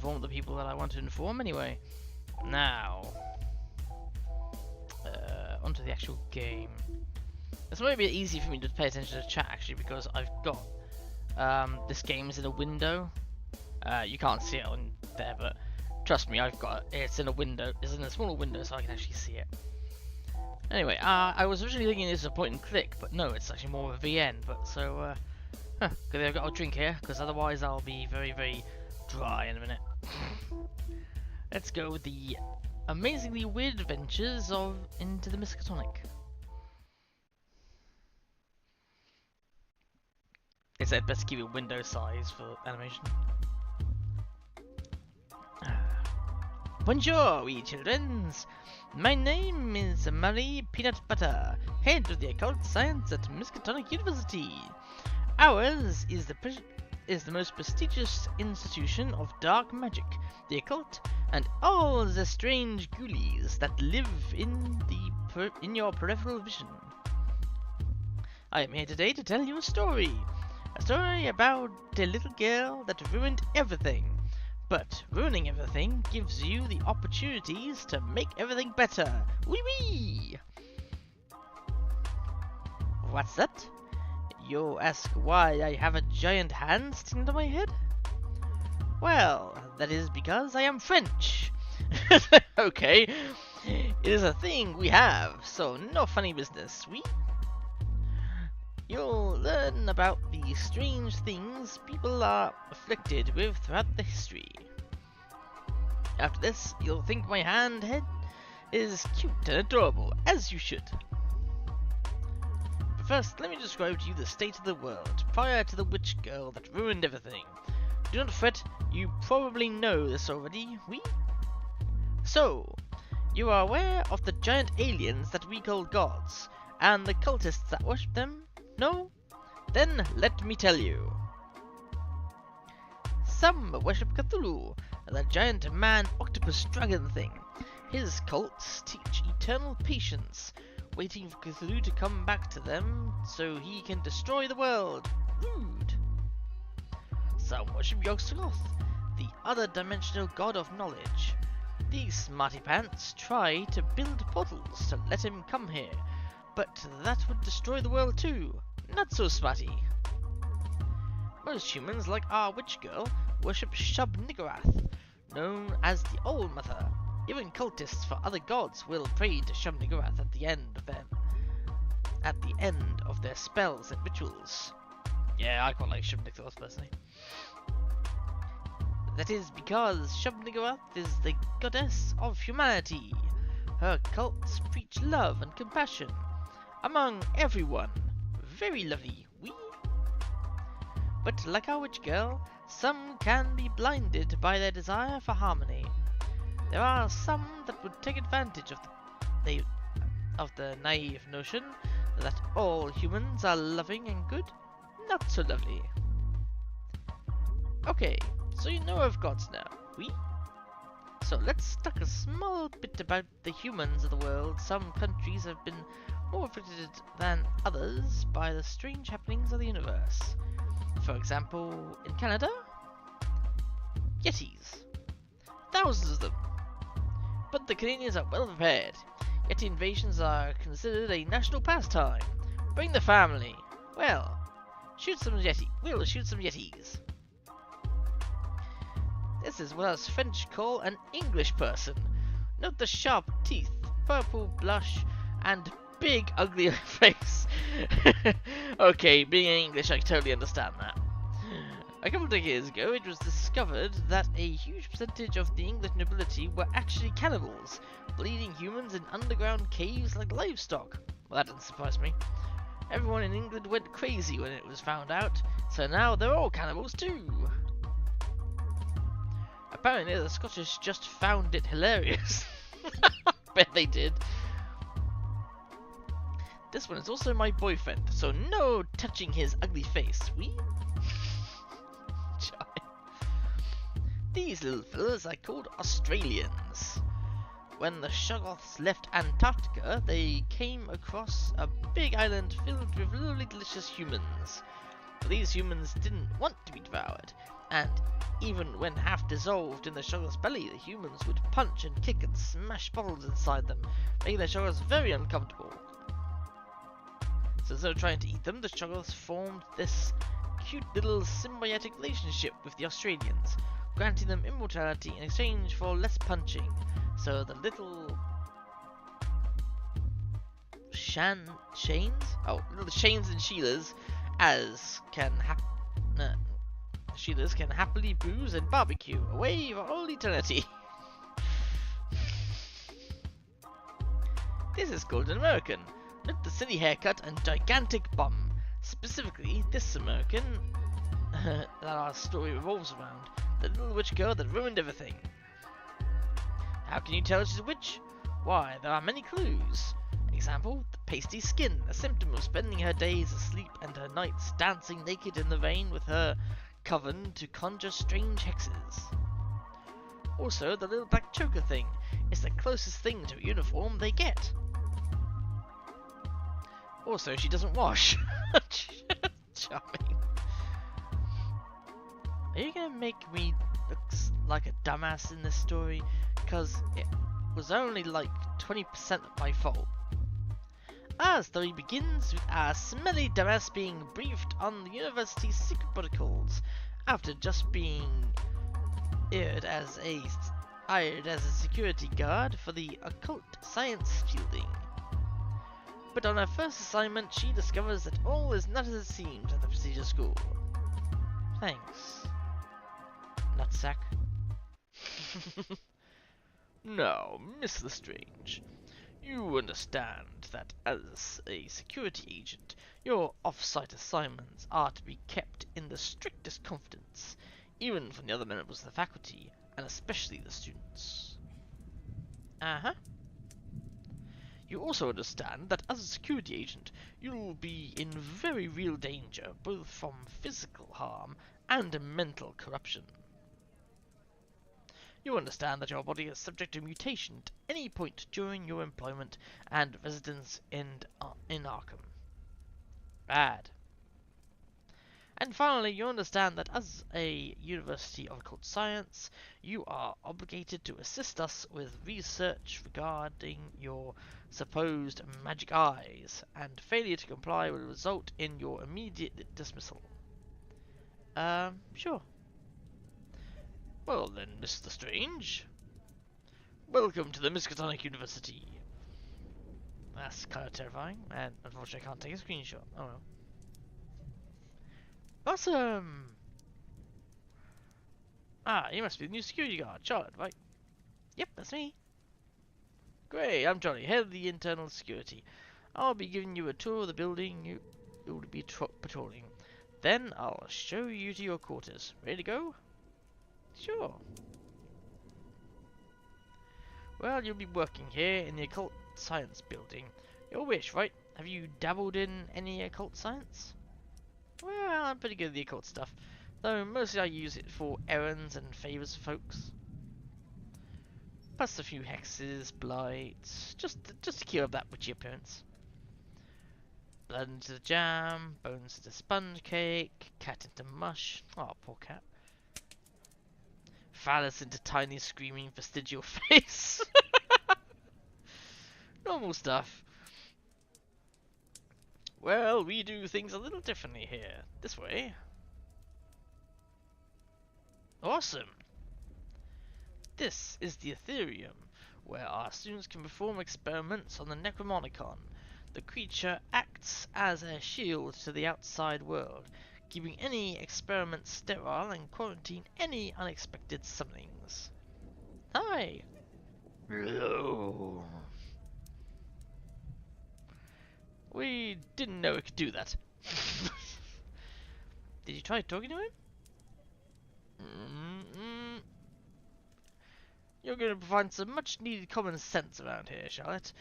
inform the people that I want to inform anyway. Now, onto the actual game. It's might be easy for me to pay attention to chat actually, because I've got this game is in a window. You can't see it on there, but trust me, I've got it's in a window. It's in a smaller window, so I can actually see it. Anyway, I was originally thinking this was a point and click, but no, it's actually more of a VN. But so, good I've got a drink here, because otherwise I'll be very, very dry in a minute. Let's go with the amazingly weird adventures of Into the Miskatonic. It's said best keep it window size for animation. Bonjour, wee childrens! My name is Marie Peanut Butter, head of the occult science at Miskatonic University. Ours is the most prestigious institution of dark magic, the occult, and all the strange ghoulies that live in your peripheral vision. I am here today to tell you a story about a little girl that ruined everything. But ruining everything gives you the opportunities to make everything better. Wee wee! What's that? You ask why I have a giant hand sticking to my head? Well, that is because I am French. Okay, it is a thing we have, so no funny business, we? You'll learn about the strange things people are afflicted with throughout the history. After this, you'll think my head is cute and adorable, as you should. But first, let me describe to you the state of the world prior to the witch girl that ruined everything. Do not fret, you probably know this already, we? So, you are aware of the giant aliens that we call gods, and the cultists that worship them? No? Then let me tell you. Some worship Cthulhu, the giant man-octopus dragon thing. His cults teach eternal patience, waiting for Cthulhu to come back to them so he can destroy the world. Rude. Some worship Yog-Sothoth, the other dimensional god of knowledge. These smarty pants try to build portals to let him come here, but that would destroy the world too. Not so smarty. Most humans, like our witch girl, worship Shub-Niggurath, known as the Old Mother. Even cultists for other gods will pray to Shub-Niggurath at the end of their spells and rituals. Yeah, I quite like Shub-Niggurath personally. That is because Shub-Niggurath is the goddess of humanity. Her cults preach love and compassion among everyone. Very lovely, we? But like our witch girl, some can be blinded by their desire for harmony. There are some that would take advantage of the naive notion that all humans are loving and good. Not so lovely. Okay, so you know of gods now, we? So let's talk a small bit about the humans of the world. Some countries have been more afflicted than others by the strange happenings of the universe. For example, in Canada, Yetis. Thousands of them. But the Canadians are well prepared. Yeti invasions are considered a national pastime. Bring the family. Well, shoot some Yeti. We'll shoot some Yetis. This is what us French call an English person. Note the sharp teeth, purple blush, and big ugly face. Okay, being English, I totally understand that. A couple of years ago, it was discovered that a huge percentage of the English nobility were actually cannibals, bleeding humans in underground caves like livestock. Well, that doesn't surprise me. Everyone in England went crazy when it was found out, so now they're all cannibals too. Apparently, the Scottish just found it hilarious. Bet they did. This one is also my boyfriend, so no touching his ugly face, we? These little fellas are called Australians. When the Shoggoths left Antarctica, they came across a big island filled with lovely delicious humans. But these humans didn't want to be devoured, and Even when half dissolved in the Shoggoth's belly, the humans would punch and kick and smash bottles inside them, making the Shoggoths very uncomfortable. So instead of trying to eat them, the Shoggoths formed this cute little symbiotic relationship with the Australians, granting them immortality in exchange for less punching. So the little little Shanes and Sheilas Sheilas can happily booze and barbecue away for all eternity. This is called an American. Note the silly haircut and gigantic bum. Specifically, this American that our story revolves around. The little witch girl that ruined everything. How can you tell she's a witch? Why, there are many clues. Example, the pasty skin, a symptom of spending her days asleep and her nights dancing naked in the rain with her coven to conjure strange hexes. Also, the little black choker thing is the closest thing to a uniform they get. Also, she doesn't wash. Charming. Are you gonna make me look like a dumbass in this story? Because it was only like 20% of my fault. Our story begins with our smelly dumbass being briefed on the university's secret protocols after just being hired as a security guard for the occult science fielding. But on her first assignment, she discovers that all is not as it seems at the procedure school. Thanks, nutsack. Now, Miss Lestrange, you understand that as a security agent, your off-site assignments are to be kept in the strictest confidence, even from the other members of the faculty, and especially the students. Uh-huh. You also understand that as a security agent, you'll be in very real danger, both from physical harm and mental corruption. You understand that your body is subject to mutation at any point during your employment and residence in Arkham. Bad. And finally, you understand that as a University of Occult Science, you are obligated to assist us with research regarding your supposed magic eyes, and failure to comply will result in your immediate dismissal. Sure. Well then, Mr. Strange, welcome to the Miskatonic University. That's kind of terrifying, and unfortunately I can't take a screenshot. Oh well. Awesome! Ah, you must be the new security guard, Charlotte, right? Yep, that's me. Great, I'm Johnny, head of the internal security. I'll be giving you a tour of the building you'll be patrolling. Then I'll show you to your quarters. Ready to go? Sure. Well, you'll be working here in the occult science building. Your wish, right? Have you dabbled in any occult science? Well, I'm pretty good at the occult stuff, though mostly I use it for errands and favours for folks. Plus a few hexes, blights, just to keep up that witchy appearance. Blood into the jam, bones into sponge cake, cat into mush. Oh, poor cat. Phallus into tiny screaming vestigial face. Normal stuff. Well, we do things a little differently here. This way. Awesome! This is the Ethereum, where our students can perform experiments on the Necromonicon. The creature acts as a shield to the outside world, keeping any experiments sterile and quarantine any unexpected summonings. Hi! Hello! We didn't know it could do that. Did you try talking to him? You're going to find some much needed common sense around here, Charlotte.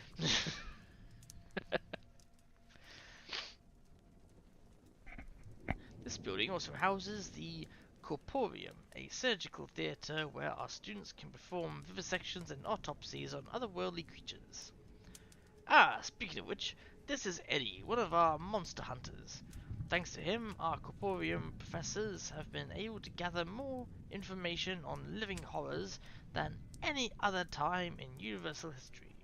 This building also houses the Corporeum, a surgical theatre where our students can perform vivisections and autopsies on otherworldly creatures. Ah, speaking of which, this is Eddie, one of our monster hunters. Thanks to him, our corporeum professors have been able to gather more information on living horrors than any other time in universal history.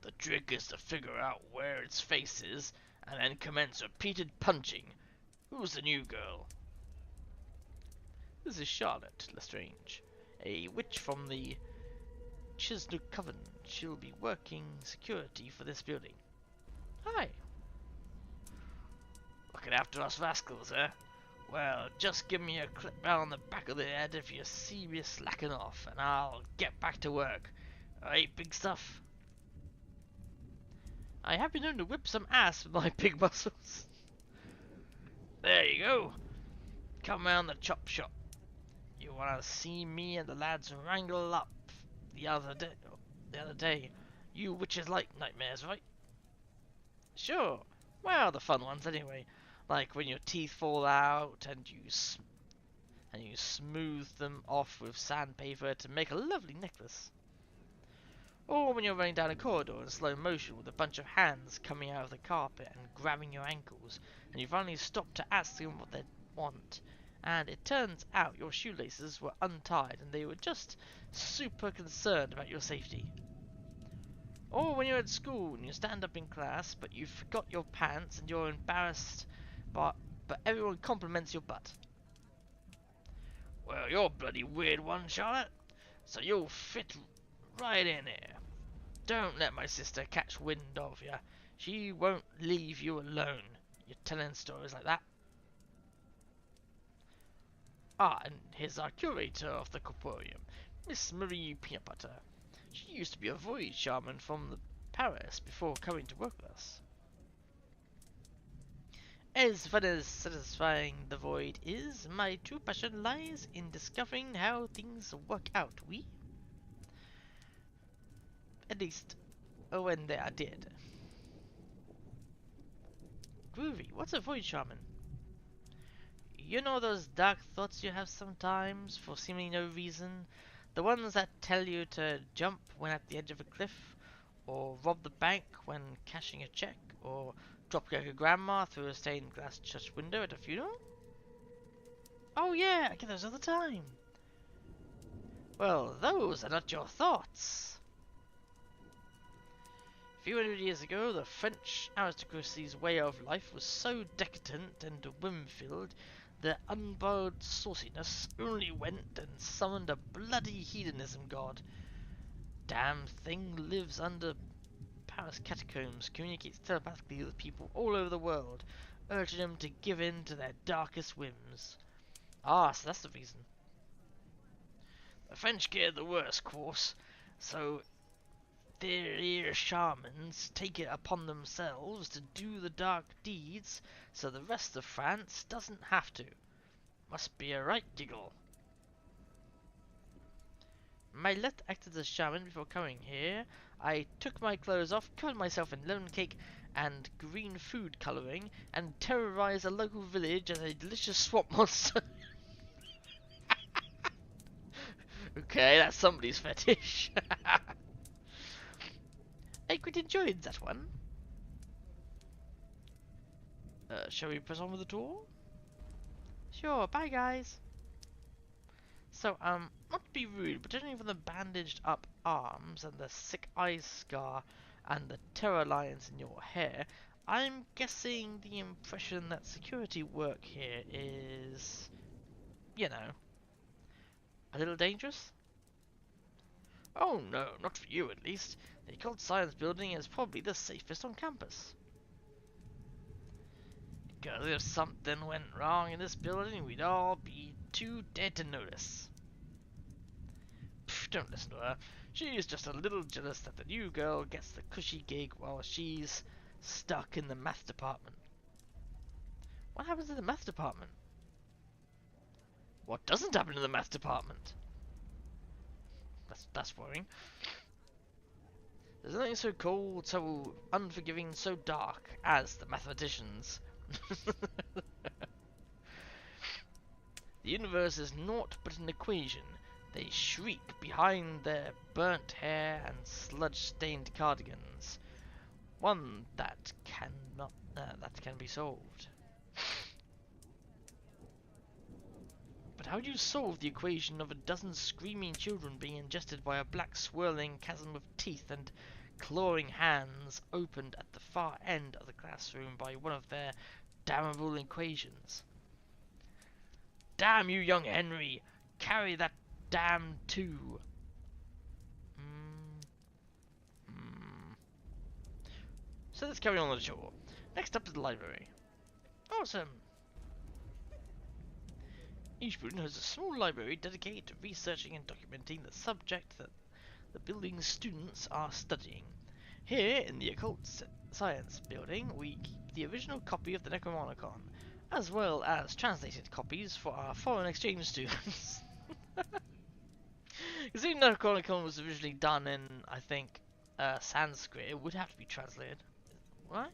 The trick is to figure out where its face is, and then commence repeated punching. Who's the new girl? This is Charlotte Lestrange, a witch from the Chisnook Coven. She'll be working security for this building. Hi. Looking after us rascals, eh? Well, just give me a clip round the back of the head if you see me slacking off, and I'll get back to work. Alright, big stuff? I have been known to whip some ass with my big muscles. There you go. Come round the chop shop. You wanna see me and the lads wrangle up the other day. You witches like nightmares, right? Sure. Well, the fun ones anyway. Like when your teeth fall out and you smooth them off with sandpaper to make a lovely necklace. Or when you're running down a corridor in slow motion with a bunch of hands coming out of the carpet and grabbing your ankles, and you finally stop to ask them what they want, and it turns out your shoelaces were untied and they were just super concerned about your safety. Or when you're at school and you stand up in class but you forgot your pants and you're embarrassed, but everyone compliments your butt. Well, you're a bloody weird one, Charlotte, so you'll fit right in here. Don't let my sister catch wind of you. She won't leave you alone. You're telling stories like that. Ah, and here's our curator of the corporeum, Miss Marie Peanut Butter. She used to be a voyage shaman from Paris before coming to work with us. As fun as satisfying the void is, my true passion lies in discovering how things work out, oui? At least, when they are dead. Groovy, what's a void shaman? You know those dark thoughts you have sometimes, for seemingly no reason? The ones that tell you to jump when at the edge of a cliff, or rob the bank when cashing a check, or drop kick a grandma through a stained glass church window at a funeral? Oh yeah, I get those all the time. Well, those are not your thoughts. A few hundred years ago, the French aristocracy's way of life was so decadent and whim-filled, their unborrowed sauciness only went and summoned a bloody hedonism god. Damn thing lives under Paris catacombs, communicates telepathically with people all over the world, urging them to give in to their darkest whims. Ah, so that's the reason. The French get the worst course, so their shamans take it upon themselves to do the dark deeds, so the rest of France doesn't have to. Must be a right giggle. Mailette acted as shaman before coming here. I took my clothes off, covered myself in lemon cake and green food colouring, and terrorised a local village as a delicious swamp monster. Okay, that's somebody's fetish. I quite enjoyed that one. Shall we press on with the tour? Sure, bye guys. So, not to be rude, but judging from the bandaged up arms and the sick eye scar and the terror lines in your hair, I'm guessing the impression that security work here is, you know, a little dangerous? Oh no, not for you at least. The Occult Science Building is probably the safest on campus. Because if something went wrong in this building, we'd all be too dead to notice. Pfft, don't listen to her. She's just a little jealous that the new girl gets the cushy gig while she's stuck in the math department. What happens in the math department? What doesn't happen in the math department? That's worrying. There's nothing so cold, so unforgiving, so dark as the mathematicians. The universe is naught but an equation. They shriek behind their burnt hair and sludge-stained cardigans. One that can that can be solved. But how do you solve the equation of a dozen screaming children being ingested by a black swirling chasm of teeth and clawing hands opened at the far end of the classroom by one of their damnable equations? Damn you, young Henry! Carry that damn too! So let's carry on the tour. Next up is the library. Awesome! Each building has a small library dedicated to researching and documenting the subject that the building's students are studying. Here, in the Occult Science building, we keep the original copy of the Necronomicon, as well as translated copies for our foreign exchange students. Because the Necronomicon was originally done in, I think, Sanskrit, it would have to be translated. Right?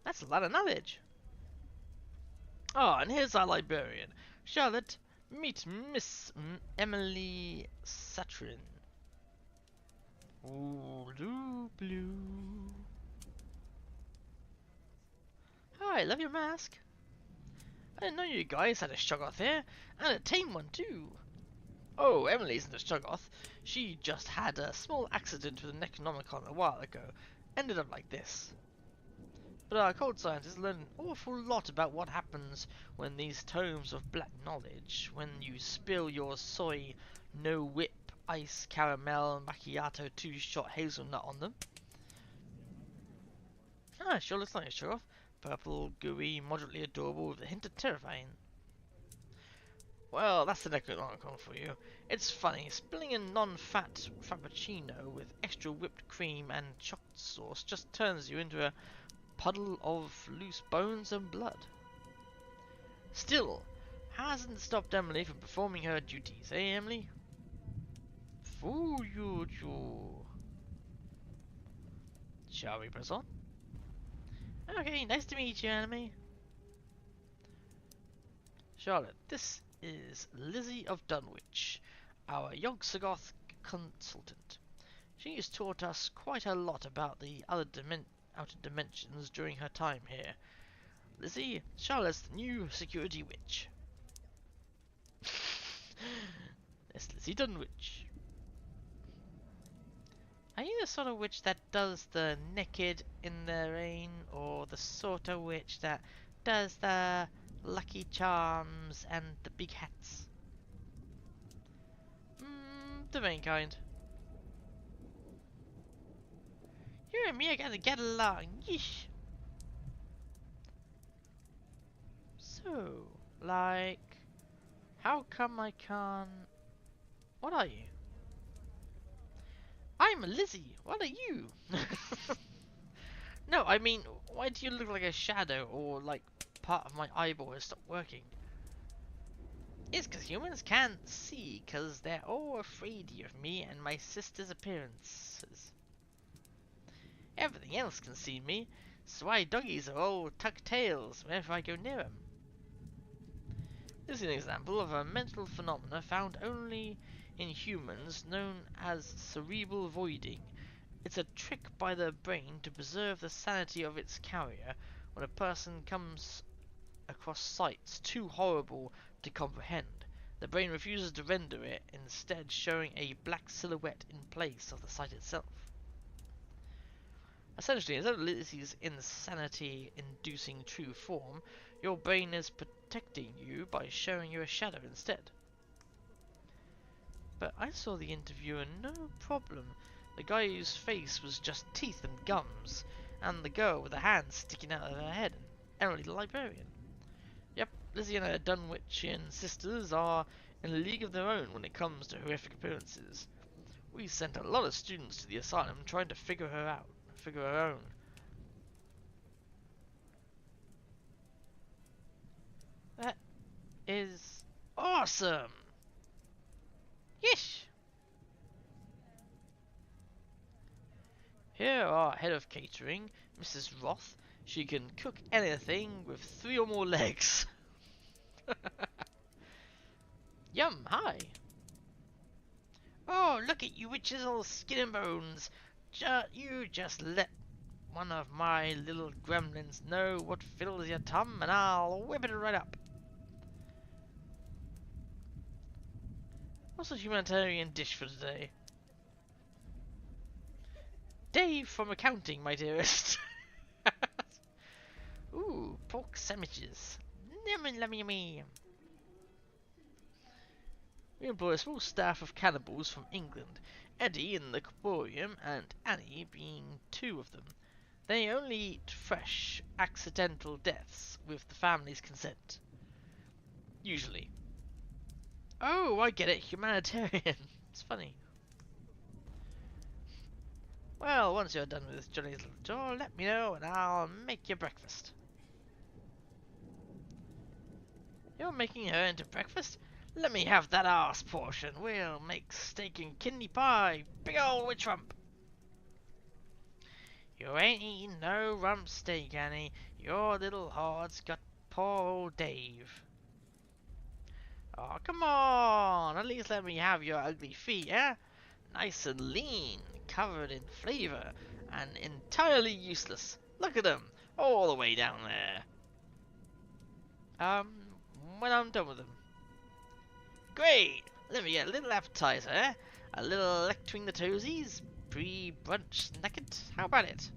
That's a lot of knowledge. Oh, and here's our librarian. Charlotte, meet Miss Emily Satrin. Ooh, blue. Hi, love your mask. I didn't know you guys had a Shoggoth here, and a tame one too. Oh, Emily isn't a Shoggoth. She just had a small accident with the Necronomicon a while ago. Ended up like this. But our cold scientists learn an awful lot about what happens when these tomes of black knowledge, when you spill your soy, no whip, ice, caramel, macchiato, 2-shot hazelnut on them. Ah, sure looks like a show off. Purple, gooey, moderately adorable with a hint of terrifying. Well, that's the Necronomicon for you. It's funny, spilling a non-fat frappuccino with extra whipped cream and chocolate sauce just turns you into a puddle of loose bones and blood. Still, hasn't stopped Emily from performing her duties, eh, Emily? Fool you. Shall we press on? Okay, nice to meet you, Emily. Charlotte, this is Lizzie of Dunwich, our Yog-Sothoth consultant. She has taught us quite a lot about the outer dimensions during her time here. Lizzie, Charlotte's the new security witch. That's Lizzie Dunwich. Are you the sort of witch that does the naked in the rain, or the sort of witch that does the lucky charms and the big hats? The main kind. You and me are gonna get along, yeesh. So, like, how come I can't... What are you? I'm Lizzie, what are you? No, I mean, why do you look like a shadow, or like part of my eyeball has stopped working? It's because humans can't see, because they're all afraid of me and my sister's appearances. Everything else can see me, so why doggies are all tuck tails whenever I go near them. This is an example of a mental phenomena found only in humans known as cerebral voiding. It's a trick by the brain to preserve the sanity of its carrier when a person comes across sights too horrible to comprehend. The brain refuses to render it, instead showing a black silhouette in place of the sight itself. Essentially, instead of Lizzie's insanity-inducing true form, your brain is protecting you by showing you a shadow instead. But I saw the interviewer no problem. The guy whose face was just teeth and gums, and the girl with a hand sticking out of her head, Emily the librarian. Yep, Lizzie and her Dunwichian sisters are in a league of their own when it comes to horrific appearances. We sent a lot of students to the asylum trying to figure her out, figure her own. That is awesome! Yeesh! Here our head of catering, Mrs. Roth. She can cook anything with 3 or more legs. Yum, hi! Oh, look at you witches all skin and bones. You just let one of my little gremlins know what fills your tum, and I'll whip it right up. What's a humanitarian dish for today? Dave from accounting, my dearest. Ooh, pork sandwiches. Yummy, yummy, yummy. We employ a small staff of cannibals from England, Eddie in the Carborium and Annie being two of them. They only eat fresh, accidental deaths with the family's consent. Usually. Oh, I get it, humanitarian. It's funny. Well, once you're done with Johnny's little tour, let me know and I'll make you breakfast. You're making her into breakfast? Let me have that arse portion. We'll make steak and kidney pie. Big ol' witch rump. You ain't eating no rump steak, Annie. Your little heart's got poor old Dave. Oh, come on. At least let me have your ugly feet, eh? Nice and lean, covered in flavour, and entirely useless. Look at them, all the way down there. When I'm done with them. Great! Let me get a little appetizer, eh? A little lick between the toesies? Pre-brunch snacket? How about it?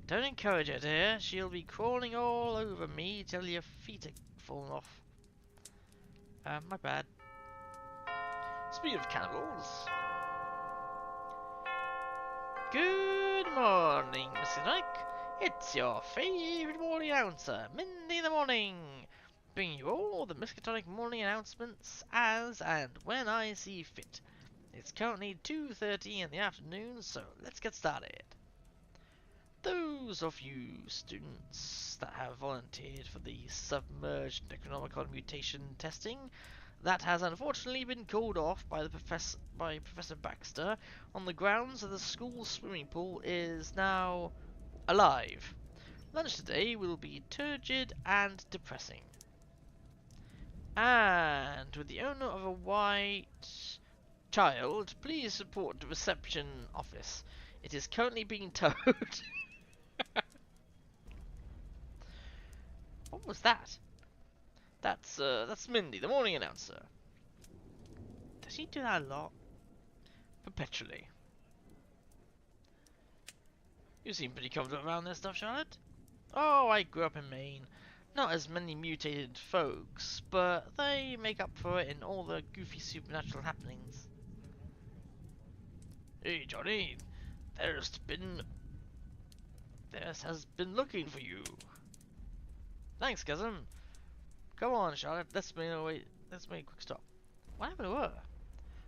Don't encourage her, dear. She'll be crawling all over me till your feet are falling off. My bad. Speaking of cannibals. Good morning, Miskatonic. It's your favourite morning announcer, Mindy the Morning, bringing you all the Miskatonic morning announcements as and when I see fit. It's currently 2:30 in the afternoon, so let's get started. Those of you students that have volunteered for the submerged Necronomicon mutation testing that has unfortunately been called off by Professor Baxter on the grounds that the school swimming pool is now alive. Lunch today will be turgid and depressing. And with the owner of a white child, please support the reception office. It is currently being towed. What was that? That's Mindy, the morning announcer. Does she do that a lot? Perpetually. You seem pretty confident around this stuff, Charlotte. Oh, I grew up in Maine. Not as many mutated folks, but they make up for it in all the goofy supernatural happenings. Hey, Johnny, there has been looking for you. Thanks, cousin. Come on, Charlotte. Let's make a quick stop. What happened to her?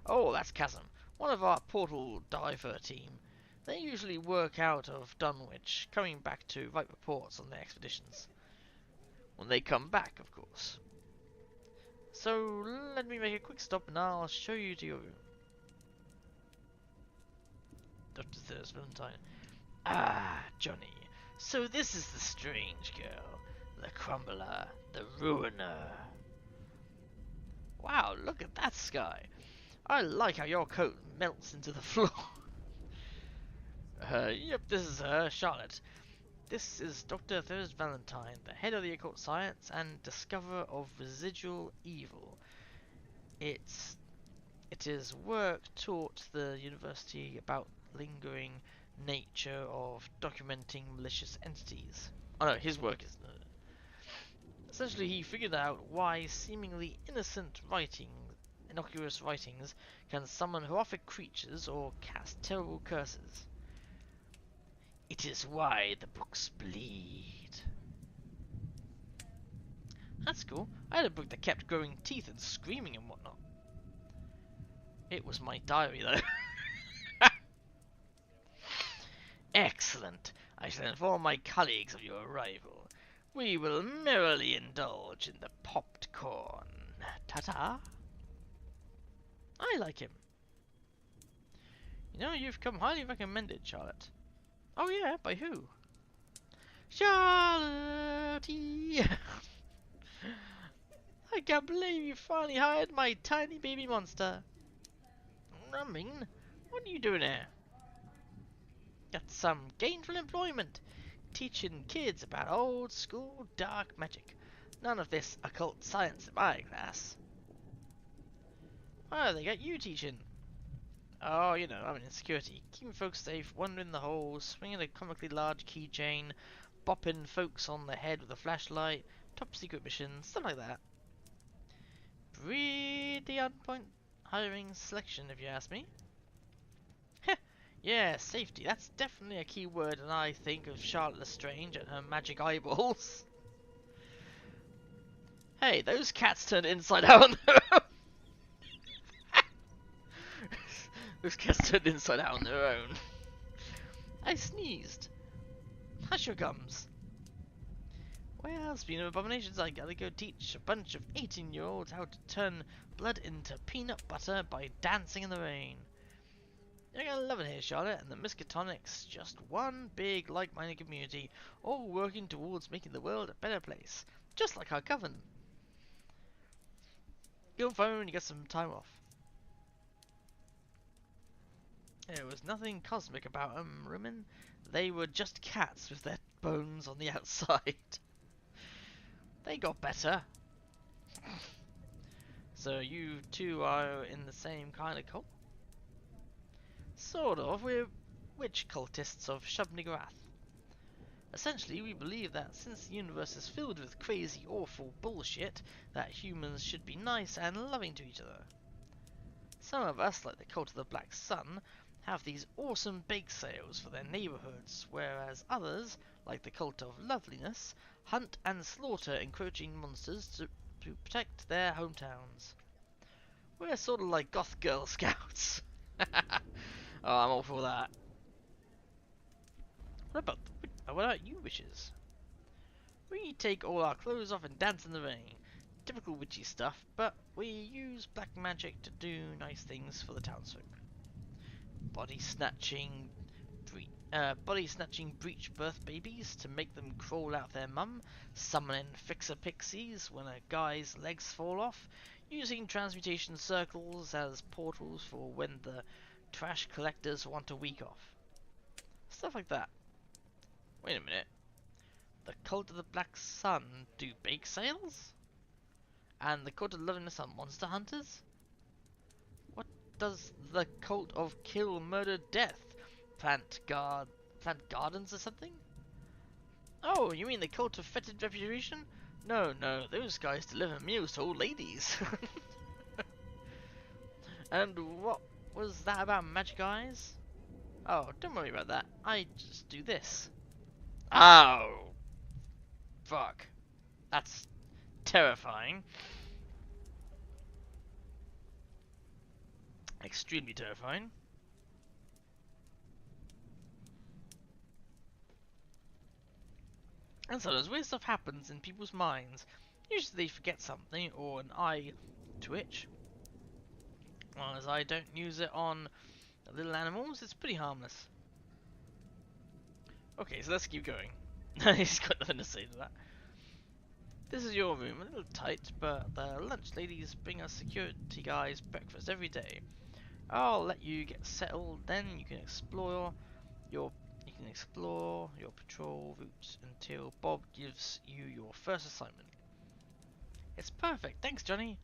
Oh, that's Chasm, one of our portal diver team. They usually work out of Dunwich, coming back to write reports on their expeditions. When they come back, of course. So, let me make a quick stop and I'll show you to your room. Dr. Thursday Valentine. Ah, Johnny. So this is the strange girl. The crumbler. The ruiner. Wow, look at that sky. I like how your coat melts into the floor. Yep, this is her, Charlotte. This is Dr. Thursday Valentine, the head of the occult science and discoverer of residual evil. It is work taught the university about lingering nature of documenting malicious entities. Oh no, his work is... Essentially, he figured out why seemingly innocent innocuous writings, can summon horrific creatures or cast terrible curses. It is why the books bleed. That's cool. I had a book that kept growing teeth and screaming and whatnot. It was my diary though. Excellent. I shall inform my colleagues of your arrival. We will merrily indulge in the popped corn. Ta-ta. I like him. You know, you've come highly recommended, Charlotte. Oh yeah, by who? Charlotte! I can't believe you finally hired my tiny baby monster. I mean, what are you doing here? Get some gainful employment, teaching kids about old school dark magic. None of this occult science in my class. Oh, they got you teaching. Oh, you know, I'm in security. Keeping folks safe, wandering the halls, swinging a comically large keychain, bopping folks on the head with a flashlight, top secret missions, stuff like that. Pretty on point hiring selection, if you ask me. Heh, yeah, safety, that's definitely a key word when I think of Charlotte Lestrange and her magic eyeballs. Hey, those cats turned inside out on their own. Those cats turned inside out on their own. I sneezed. Hush your gums. Well, speaking of abominations, I gotta go teach a bunch of 18-year-olds how to turn blood into peanut butter by dancing in the rain. You're gonna love it here, Charlotte, and the Miskatonic's just one big like-minded community, all working towards making the world a better place, just like our coven. Get on phone, you get some time off. There was nothing cosmic about them, Rumen. They were just cats with their bones on the outside. They got better. So you two are in the same kind of cult? Sort of. We're witch cultists of Shub-Niggurath. Essentially, we believe that since the universe is filled with crazy, awful bullshit, that humans should be nice and loving to each other. Some of us, like the Cult of the Black Sun, have these awesome bake sales for their neighborhoods, whereas others, like the Cult of Loveliness, hunt and slaughter encroaching monsters to protect their hometowns. We're sort of like goth girl scouts. Oh, I'm all for that. What about you witches? We take all our clothes off and dance in the rain. Typical witchy stuff, but we use black magic to do nice things for the townsfolk. Body snatching breech birth babies to make them crawl out their mum, summoning fixer pixies when a guy's legs fall off, using transmutation circles as portals for when the trash collectors want a week off. Stuff like that. Wait a minute. The Cult of the Black Sun do bake sales? And the Cult of Loveliness are monster hunters? What does the Cult of Kill, Murder, Death plant gardens or something? Oh, you mean the Cult of Fetid Reputation? No, those guys deliver meals to old ladies. And what was that about magic eyes? Oh, don't worry about that. I just do this. Oh! Fuck. That's terrifying. Extremely terrifying. And sometimes weird stuff happens in people's minds. Usually they forget something or an eye twitch. Well, as I don't use it on little animals, it's pretty harmless. Okay, so let's keep going. He's got nothing to say to that. This is your room, a little tight, but the lunch ladies bring us security guys breakfast every day. I'll let you get settled, then you can explore your patrol route until Bob gives you your first assignment. It's perfect, thanks Johnny.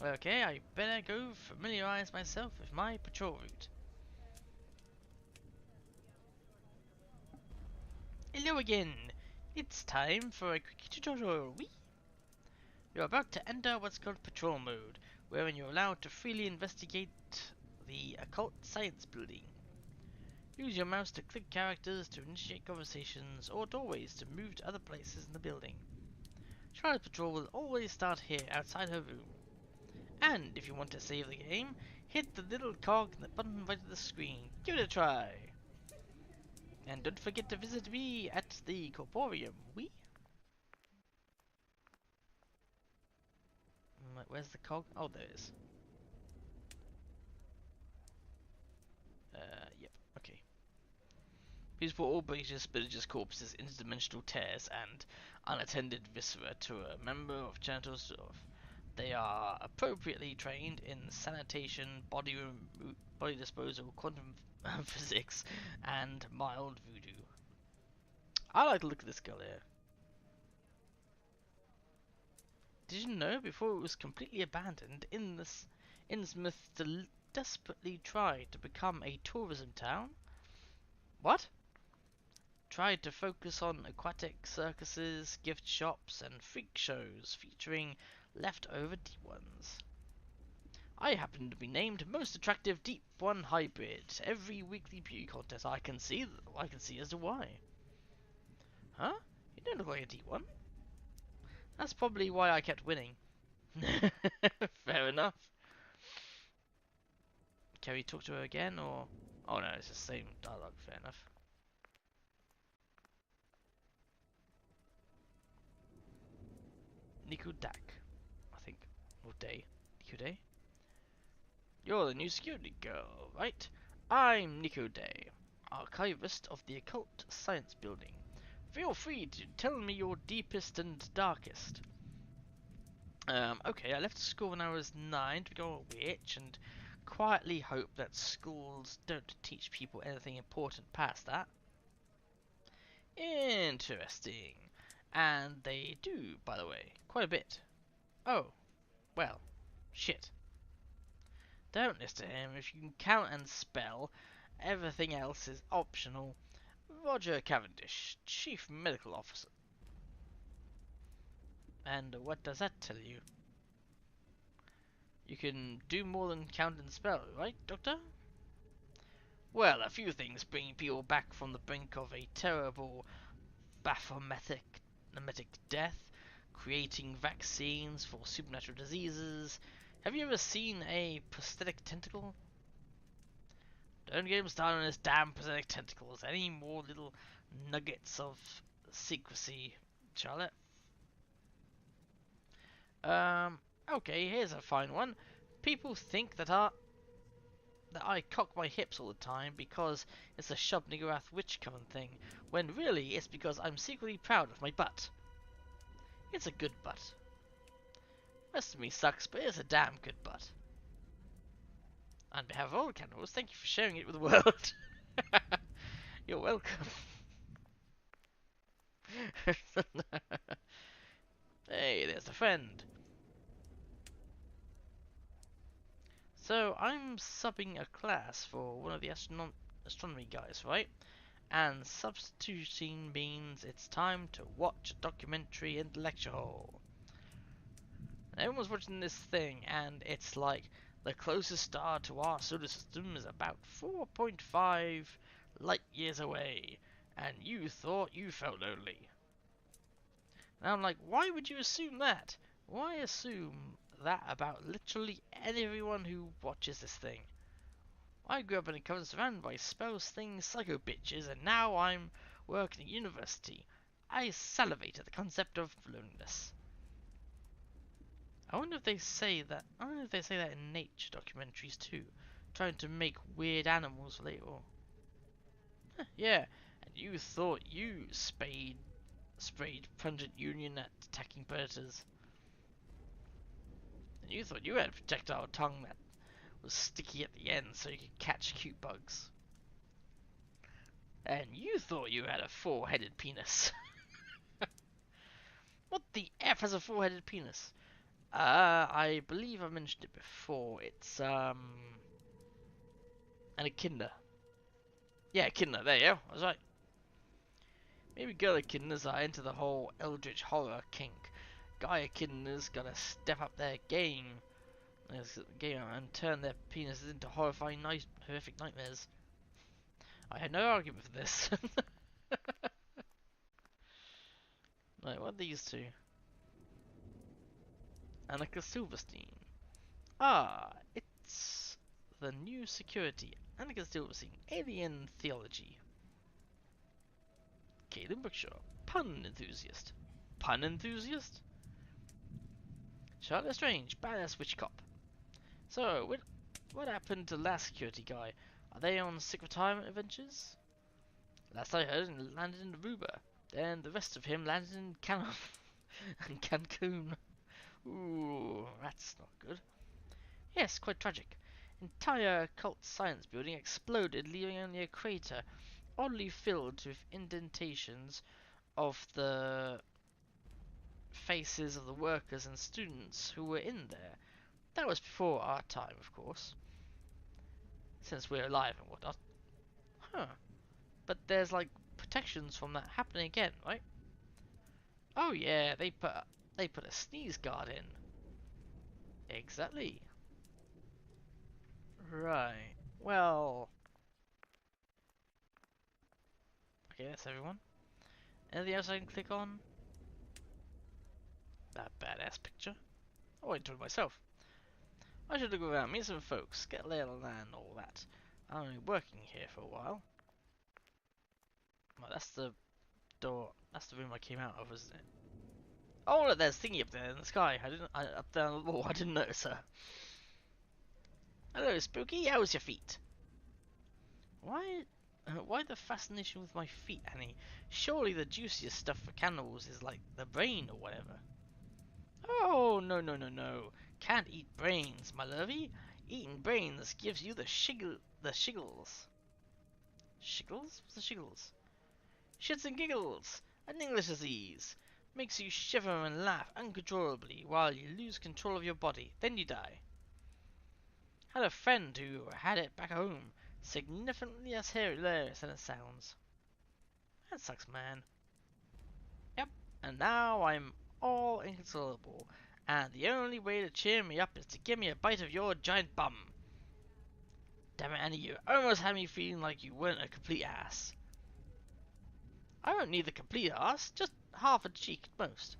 Okay, I better go familiarize myself with my patrol route. Hello again. It's time for a quick tutorial. You're about to enter what's called patrol mode, wherein you're allowed to freely investigate the occult science building. Use your mouse to click characters to initiate conversations or doorways to move to other places in the building. Charlotte Patrol will always start here outside her room. And if you want to save the game, hit the little cog in the bottom right of the screen. Give it a try. And don't forget to visit me at the Corporium. Where's the cog? Oh, there it is. Yep, okay. Please put all Spillagers corpses into dimensional tears and unattended viscera to a member of Janitor's staff. They are appropriately trained in sanitation, body disposal, quantum physics and mild voodoo. I like to look at this girl here. Did you know before it was completely abandoned, Innsmouth desperately tried to become a tourism town? What? Tried to focus on aquatic circuses, gift shops, and freak shows featuring leftover deep ones. I happen to be named most attractive deep one hybrid. Every weekly beauty contest I can see as to why. Huh? You don't look like a deep one. That's probably why I kept winning. Fair enough. Can we talk to her again, or... Oh no, it's the same dialogue, fair enough. Nico Dak, I think. Or Day. Nico Day? You're the new security girl, right? I'm Nico Day, archivist of the Occult Science Building. Feel free to tell me your deepest and darkest. Okay, I left school when I was 9 to become a witch, and quietly hope that schools don't teach people anything important past that. Interesting. And they do, by the way, quite a bit. Oh, well, shit. Don't listen to him. If you can count and spell, everything else is optional. Roger Cavendish, Chief Medical Officer. And what does that tell you? You can do more than count and spell, right, Doctor? Well, a few things bring people back from the brink of a terrible baphometic death, creating vaccines for supernatural diseases. Have you ever seen a prosthetic tentacle? Don't get him started on his damn prosthetic tentacles. Any more little nuggets of secrecy, Charlotte? Okay, here's a fine one. People think that I cock my hips all the time because it's a Shub Niggurath witch coven thing, when really it's because I'm secretly proud of my butt. It's a good butt. Rest of me sucks, but it's a damn good butt. On behalf of all cannibals, thank you for sharing it with the world. You're welcome. Hey, there's a friend. So, I'm subbing a class for one of the astronomy guys, right? And substituting means it's time to watch a documentary in the lecture hall. And everyone's watching this thing, and it's like the closest star to our solar system is about 4.5 light years away, and you thought you felt lonely. And I'm like, why would you assume that? Why assume that about literally everyone who watches this thing? I grew up in a coven surrounded by spells, things, psycho bitches, and now I'm working at university. I salivate at the concept of loneliness. I wonder if they say that. I wonder if they say that in nature documentaries too, trying to make weird animals relatable. Yeah, and you thought you sprayed pungent union at attacking predators. And you thought you had a projectile tongue that was sticky at the end so you could catch cute bugs. And you thought you had a four-headed penis. What the F has a four-headed penis? I believe I mentioned it before. It's, an echidna. Yeah, echidna, there you go, I was right. Maybe girl echidnas are into the whole eldritch horror kink. Guy echidnas gotta step up their game and turn their penises into horrifying, horrific nightmares. I had no argument for this. Right, what are these two? Annika Silverstein. Ah, it's the new security. Annika Silverstein, Alien Theology. Caitlin Brookshire, Pun Enthusiast. Pun Enthusiast? Charlotte Strange, Badass Witch Cop. So, what happened to the last security guy? Are they on sick retirement adventures? Last I heard, he landed in Aruba. Then the rest of him landed in Cancun. Ooh, that's not good. Yes, quite tragic. Entire cult science building exploded, leaving only a crater, oddly filled with indentations of the faces of the workers and students who were in there. That was before our time, of course, since we're alive and whatnot. Huh. But there's like protections from that happening again, right? Oh yeah, they put a sneeze guard in. Exactly. Right. Well. Okay, that's everyone. Anything else I can click on? That badass picture. Oh, I enjoyed myself. I should look around, meet some folks, get a lay of the land, and all that. I'm only working here for a while. Well, that's the door. That's the room I came out of, isn't it? Oh, look, there's thingy up there in the sky. Up there on the wall. I didn't notice her. Hello, Spooky. How's your feet? Why the fascination with my feet, Annie? Surely the juiciest stuff for cannibals is like the brain or whatever. Oh, no, no, no, no. Can't eat brains, my lovey. Eating brains gives you the shiggles. Shiggles? What's the shiggles? Shits and giggles. An English disease. Makes you shiver and laugh uncontrollably while you lose control of your body. Then you die. Had a friend who had it back home. Significantly as hilarious than it sounds. That sucks, man. Yep, and now I'm all inconsolable, and the only way to cheer me up is to give me a bite of your giant bum. Damn it, Annie, you almost had me feeling like you weren't a complete ass. I don't need the complete ass, just half a cheek at most.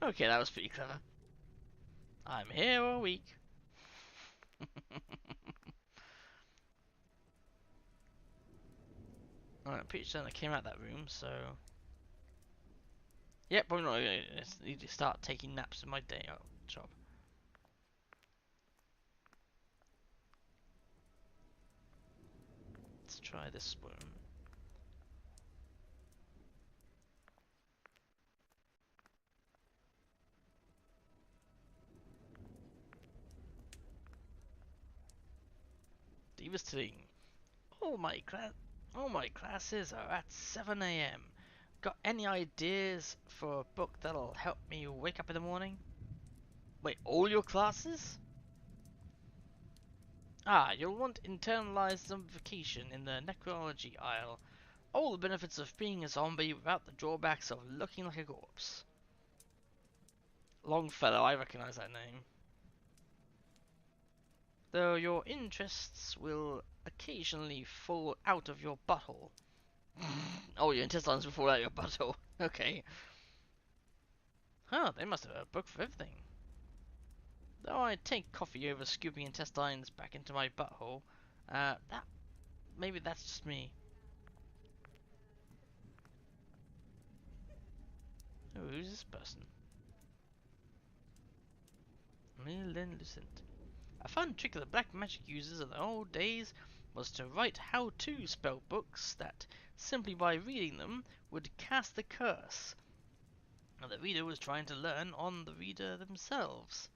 Okay, that was pretty clever. I'm here all week. Alright, pretty sure I came out that room, so... Yep, probably not gonna need to start taking naps in my day job. Let's try this room. Devastating. All my classes are at 7 a.m. Got any ideas for a book that'll help me wake up in the morning? Wait, all your classes? Ah, you'll want internalized zombification in the necrology aisle. All the benefits of being a zombie without the drawbacks of looking like a corpse. Longfellow, I recognize that name. Though your interests will occasionally fall out of your butthole. Oh, your intestines will fall out of your butthole. Okay. Huh, they must have a book for everything. Though I take coffee over scooping intestines back into my butthole, maybe that's just me. Oh, who's this person? Lucent. A fun trick of the black magic users of the old days was to write how-to spell books that, simply by reading them, would cast the curse. And the reader was trying to learn on the reader themselves.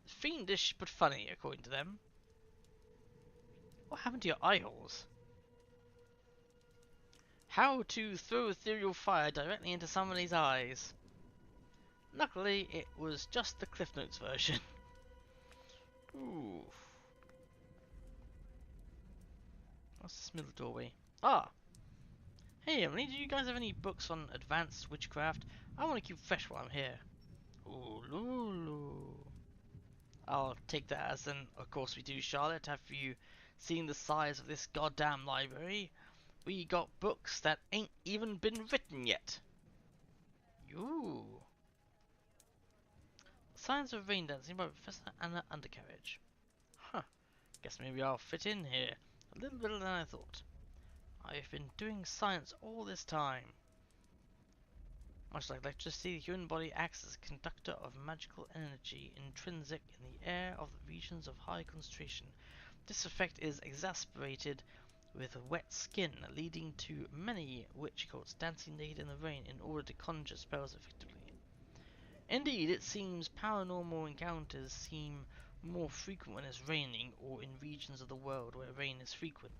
Fiendish but funny, according to them. What happened to your eye holes? How to throw ethereal fire directly into somebody's eyes. Luckily, it was just the Cliff Notes version. Ooh. What's this middle doorway? Ah! Hey Emily, do you guys have any books on advanced witchcraft? I want to keep fresh while I'm here. Ooh, Lulu. I'll take that as an, of course we do, Charlotte. Have you seen the size of this goddamn library? We got books that ain't even been written yet. Ooh. Science of Rain Dancing by Professor Anna Undercarriage. Huh. Guess maybe I'll fit in here. A little better than I thought. I've been doing science all this time. Much like electricity, the human body acts as a conductor of magical energy intrinsic in the air of the regions of high concentration. This effect is exacerbated with wet skin, leading to many witch cults dancing naked in the rain in order to conjure spells effectively. Indeed, it seems paranormal encounters seem more frequent when it's raining or in regions of the world where rain is frequent.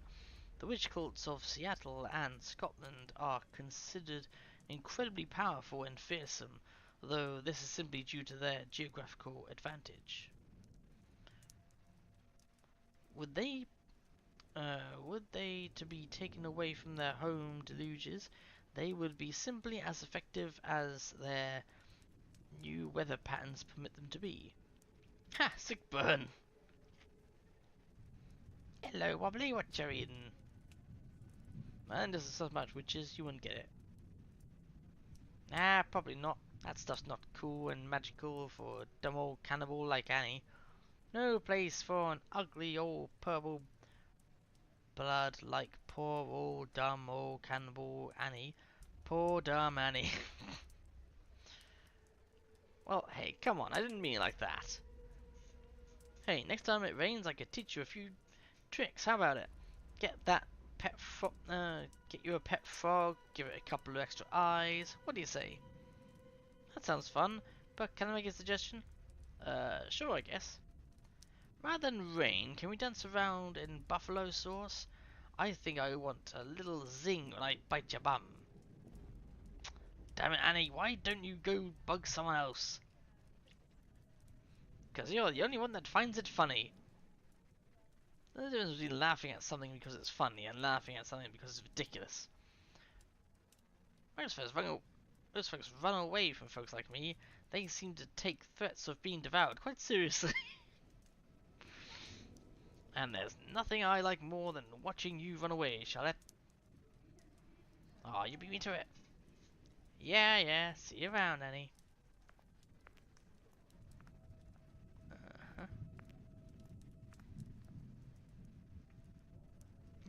The witch cults of Seattle and Scotland are considered incredibly powerful and fearsome, though this is simply due to their geographical advantage. Would they to be taken away from their home deluges, they would be simply as effective as their new weather patterns permit them to be. Ha! Sick burn! Hello, Wobbly, what you eating? Man, this is so much witches, you wouldn't get it. Nah, probably not. That stuff's not cool and magical for a dumb old cannibal like Annie. No place for an ugly old purple blood like poor old dumb old cannibal Annie. Poor dumb Annie. Well, hey, come on, I didn't mean it like that. Hey, next time it rains, I could teach you a few tricks. How about it? Get you a pet frog. Give it a couple of extra eyes. What do you say? That sounds fun. But can I make a suggestion? Sure, I guess. Rather than rain, can we dance around in buffalo sauce? I think I want a little zing when I bite your bum. Damn it, Annie, why don't you go bug someone else? Because you're the only one that finds it funny. There's a difference between laughing at something because it's funny and laughing at something because it's ridiculous. Most folks run away from folks like me. They seem to take threats of being devoured quite seriously. And there's nothing I like more than watching you run away, Charlotte. Aw, you beat me to it. Yeah, see you around, Annie.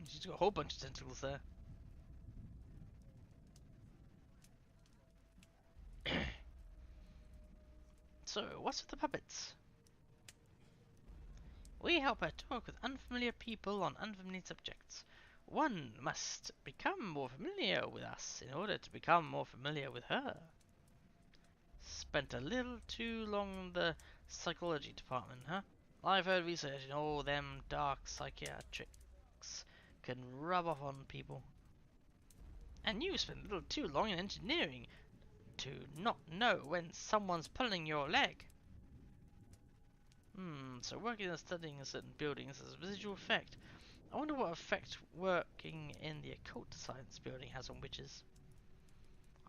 She's got a whole bunch of tentacles there. So, what's with the puppets? We help her talk with unfamiliar people on unfamiliar subjects. One must become more familiar with us in order to become more familiar with her. Spent a little too long in the psychology department, huh? I've heard research and all them dark psychiatrics can rub off on people. And you spent a little too long in engineering to not know when someone's pulling your leg. So working and studying in certain buildings has a residual effect. I wonder what effect working in the occult science building has on witches.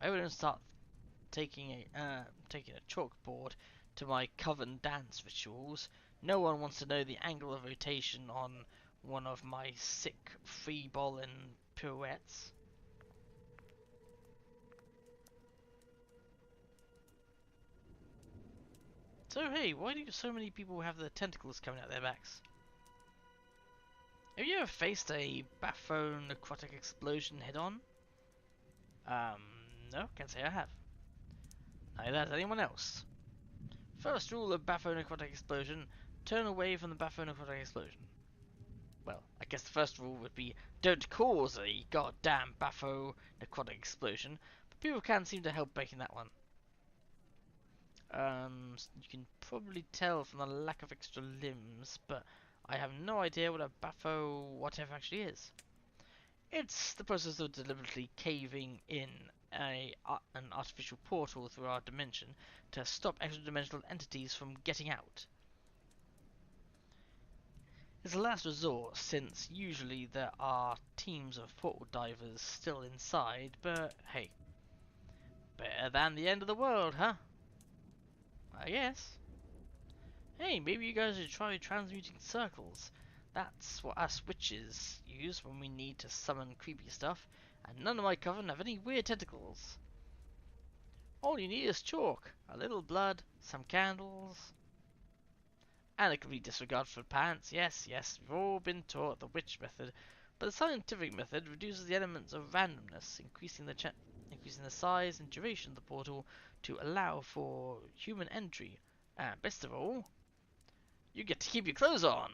I wouldn't start taking a chalkboard to my coven dance rituals. No one wants to know the angle of rotation on one of my sick free-balling pirouettes. So hey, why do so many people have the tentacles coming out their backs? Have you ever faced a batho-necrotic explosion head-on? No, can't say I have. Neither has anyone else. First rule of batho-necrotic explosion, turn away from the batho-necrotic explosion. Well, I guess the first rule would be, don't cause a goddamn batho-necrotic explosion, but people can seem to help making that one. You can probably tell from the lack of extra limbs, but I have no idea what a batho whatever actually is. It's the process of deliberately caving in an artificial portal through our dimension to stop extra-dimensional entities from getting out. It's a last resort, since usually there are teams of portal divers still inside, but hey, better than the end of the world, huh? I guess. Hey, maybe you guys should try transmuting circles. That's what us witches use when we need to summon creepy stuff, and none of my coven have any weird tentacles. All you need is chalk, a little blood, some candles, and a complete disregard for pants. Yes, we've all been taught the witch method, but the scientific method reduces the elements of randomness, increasing the size and duration of the portal to allow for human entry. And best of all, you get to keep your clothes on.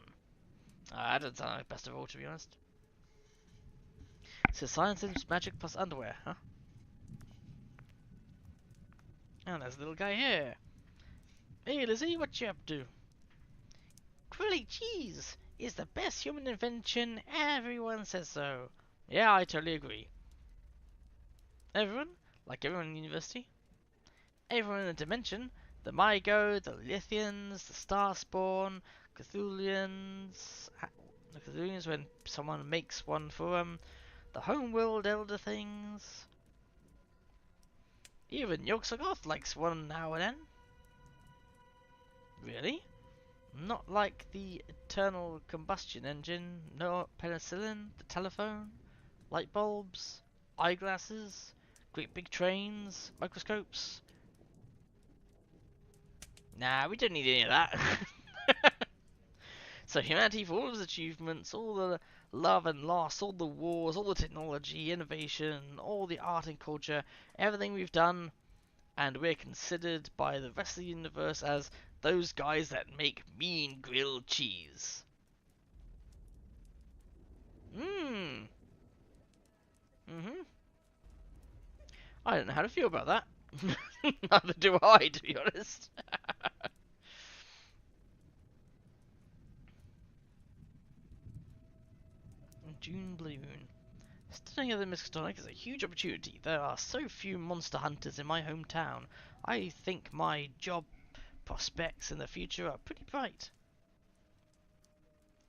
That doesn't sound like best of all, to be honest. So science is magic plus underwear, huh? And there's a little guy here. Hey Lizzie, what you up to? Grilly Cheese is the best human invention. Everyone says so. Yeah, I totally agree. Everyone? Like everyone in university? Everyone in the dimension? The Mygo, the Lithians, the Starspawn, Cthulhians. The Cthulhians when someone makes one for the homeworld elder things. Even Yogg-Sothoth likes one now and then. Really? Not like the eternal combustion engine, no penicillin, the telephone, light bulbs, eyeglasses, great big trains, microscopes. Nah, we don't need any of that. So humanity, for all of its achievements, all the love and loss, all the wars, all the technology, innovation, all the art and culture, everything we've done, and we're considered by the rest of the universe as those guys that make mean grilled cheese. Mmm. Mm-hmm. I don't know how to feel about that. Neither do I, to be honest. June Balloon. Studying at the Miskatonic is a huge opportunity. There are so few monster hunters in my hometown. I think my job prospects in the future are pretty bright.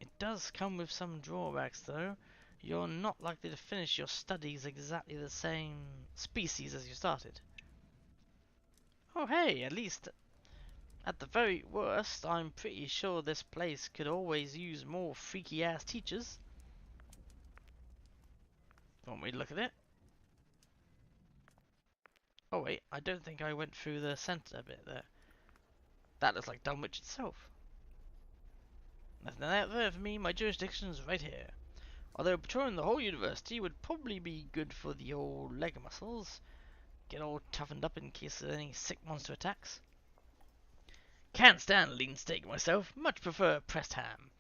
It does come with some drawbacks, though. You're not likely to finish your studies exactly the same species as you started. Oh hey, at least at the very worst, I'm pretty sure this place could always use more freaky-ass teachers. Want me to look at it? Oh wait, I don't think I went through the centre bit there. That looks like Dunwich itself. Nothing out there for me, my jurisdiction's right here. Although patrolling the whole university would probably be good for the old leg muscles. Get all toughened up in case of any sick monster attacks. Can't stand lean steak myself, much prefer pressed ham.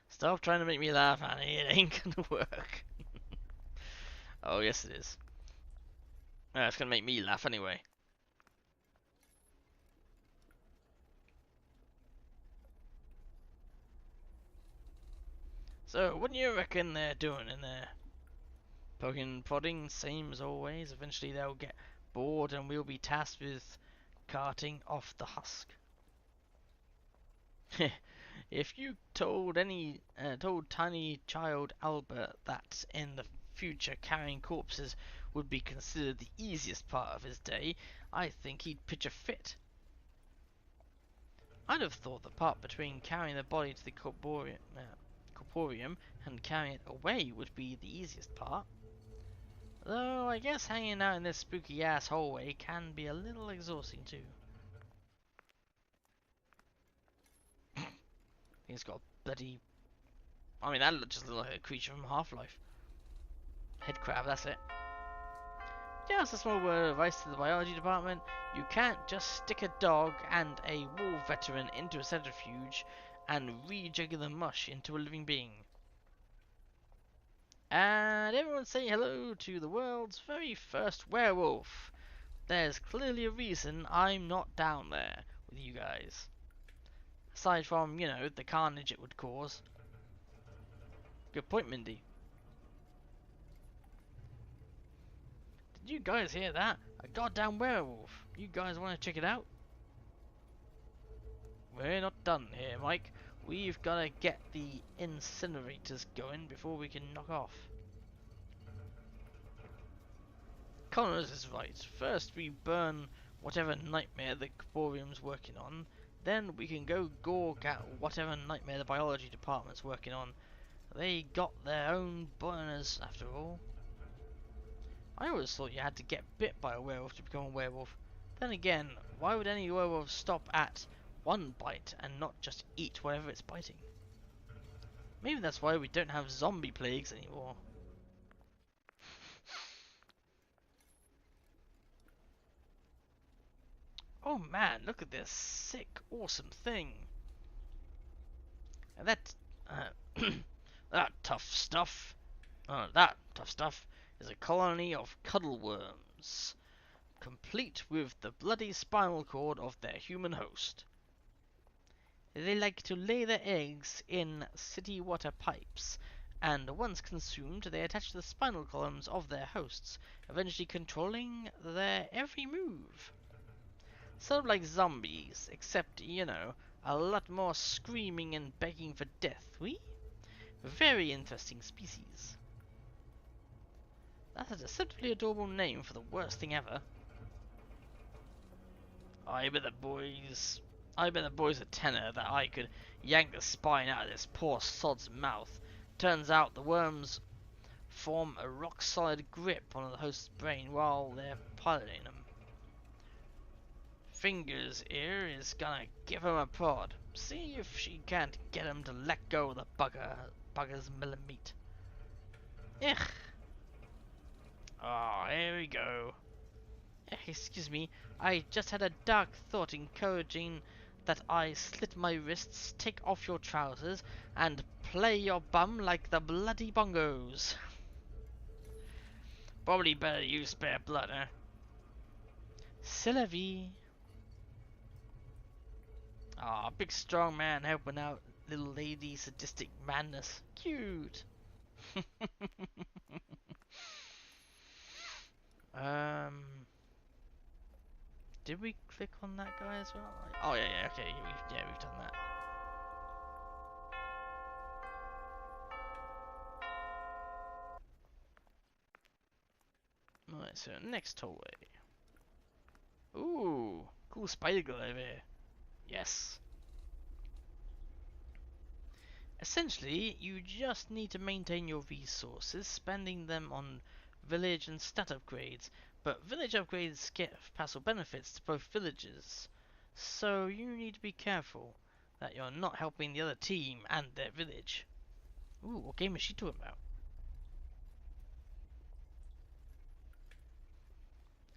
Stop trying to make me laugh, Annie, it ain't gonna work. Oh yes it is. It's gonna make me laugh anyway. So, what do you reckon they're doing in there? Poking, prodding, same as always. Eventually they'll get bored and we'll be tasked with carting off the husk. If you told tiny child Albert that in the future carrying corpses would be considered the easiest part of his day, I think he'd pitch a fit. I'd have thought the part between carrying the body to the corporeum and carrying it away would be the easiest part. Though I guess hanging out in this spooky ass hallway can be a little exhausting too. He's got a bloody... I mean, that just looks like a creature from Half-Life. Head crab, that's it. Just a small word of advice to the biology department. You can't just stick a dog and a war veteran into a centrifuge and rejigger the mush into a living being. And everyone say hello to the world's very first werewolf. There's clearly a reason I'm not down there with you guys. Aside from, you know, the carnage it would cause. Good point, Mindy. Did you guys hear that? A goddamn werewolf. You guys want to check it out? We're not done here, Mike. We've got to get the incinerators going before we can knock off. Connors is right. First we burn whatever nightmare the corporeum's working on. Then we can go gawk at whatever nightmare the biology department's working on. They got their own burners, after all. I always thought you had to get bit by a werewolf to become a werewolf. Then again, why would any werewolf stop at one bite and not just eat whatever it's biting? Maybe that's why we don't have zombie plagues anymore. Oh man, look at this sick, awesome thing. And that, that tough stuff is a colony of cuddle worms. complete with the bloody spinal cord of their human host. They like to lay their eggs in city water pipes, and once consumed, they attach to the spinal columns of their hosts, eventually controlling their every move. Sort of like zombies, except, you know, a lot more screaming and begging for death, we? Very interesting species. That's a deceptively adorable name for the worst thing ever. I bet the boys a tenner that I could yank the spine out of this poor sod's mouth. Turns out the worms form a rock-solid grip on the host's brain while they're piloting them. Fingers here is gonna give him a prod. See if she can't get him to let go of the bugger's meat. Ugh. Oh, here we go. Excuse me, I just had a dark thought encouraging that I slit my wrists, take off your trousers, and play your bum like the bloody bongos. Probably better you spare blood, eh? C'est la vie. Ah, big strong man helping out little lady sadistic madness. Cute. Did we click on that guy as well? Oh yeah, okay, we've done that. Alright, so next hallway. Ooh, cool spider girl over here. Yes. Essentially, you just need to maintain your resources, spending them on village and stat upgrades, but village upgrades get passive benefits to both villages, so you need to be careful that you're not helping the other team and their village. Ooh, what game is she talking about?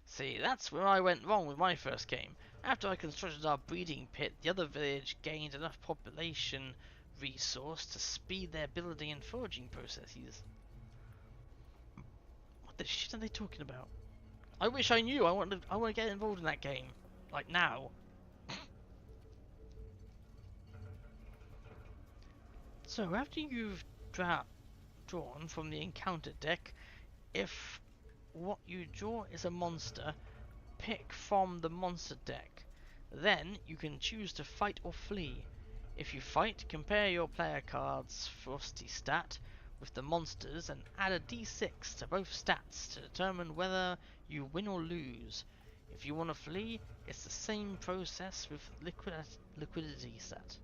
See, that's where I went wrong with my first game. After I constructed our breeding pit, the other village gained enough population resource to speed their building and foraging processes. What the shit are they talking about? I wish I knew. I want to get involved in that game, like now. So after you've drawn from the encounter deck, if what you draw is a monster, pick from the monster deck. Then you can choose to fight or flee. If you fight, compare your player card's Frosty stat with the monsters and add a d6 to both stats to determine whether you win or lose. If you want to flee, it's the same process with liquidity stat.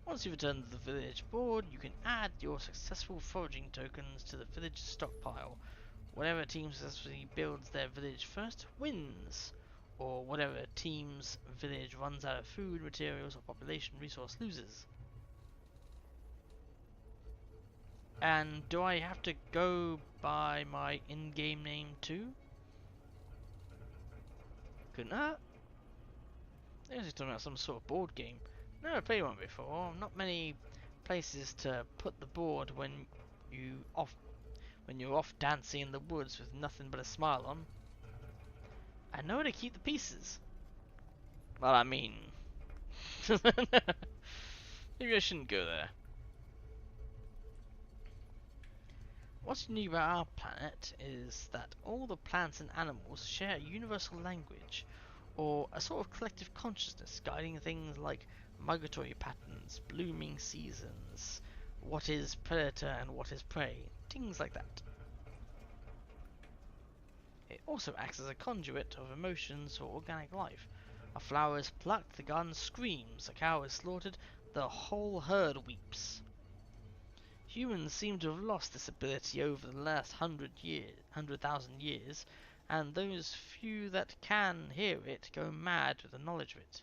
Once you've returned to the village board, you can add your successful foraging tokens to the village stockpile. Whatever team successfully builds their village first wins, or whatever team's village runs out of food, materials, or population resource loses. And do I have to go by my in-game name too? Couldn't hurt. I was talking about some sort of board game. Never played one before. Not many places to put the board when you're off dancing in the woods with nothing but a smile on. I know where to keep the pieces. Well, I mean, maybe I shouldn't go there. What's unique about our planet is that all the plants and animals share a universal language, or a sort of collective consciousness guiding things like migratory patterns, blooming seasons, what is predator and what is prey, things like that. It also acts as a conduit of emotions or organic life. A flower is plucked, the garden screams, a cow is slaughtered, the whole herd weeps. Humans seem to have lost this ability over the last 100,000 years, and those few that can hear it go mad with the knowledge of it.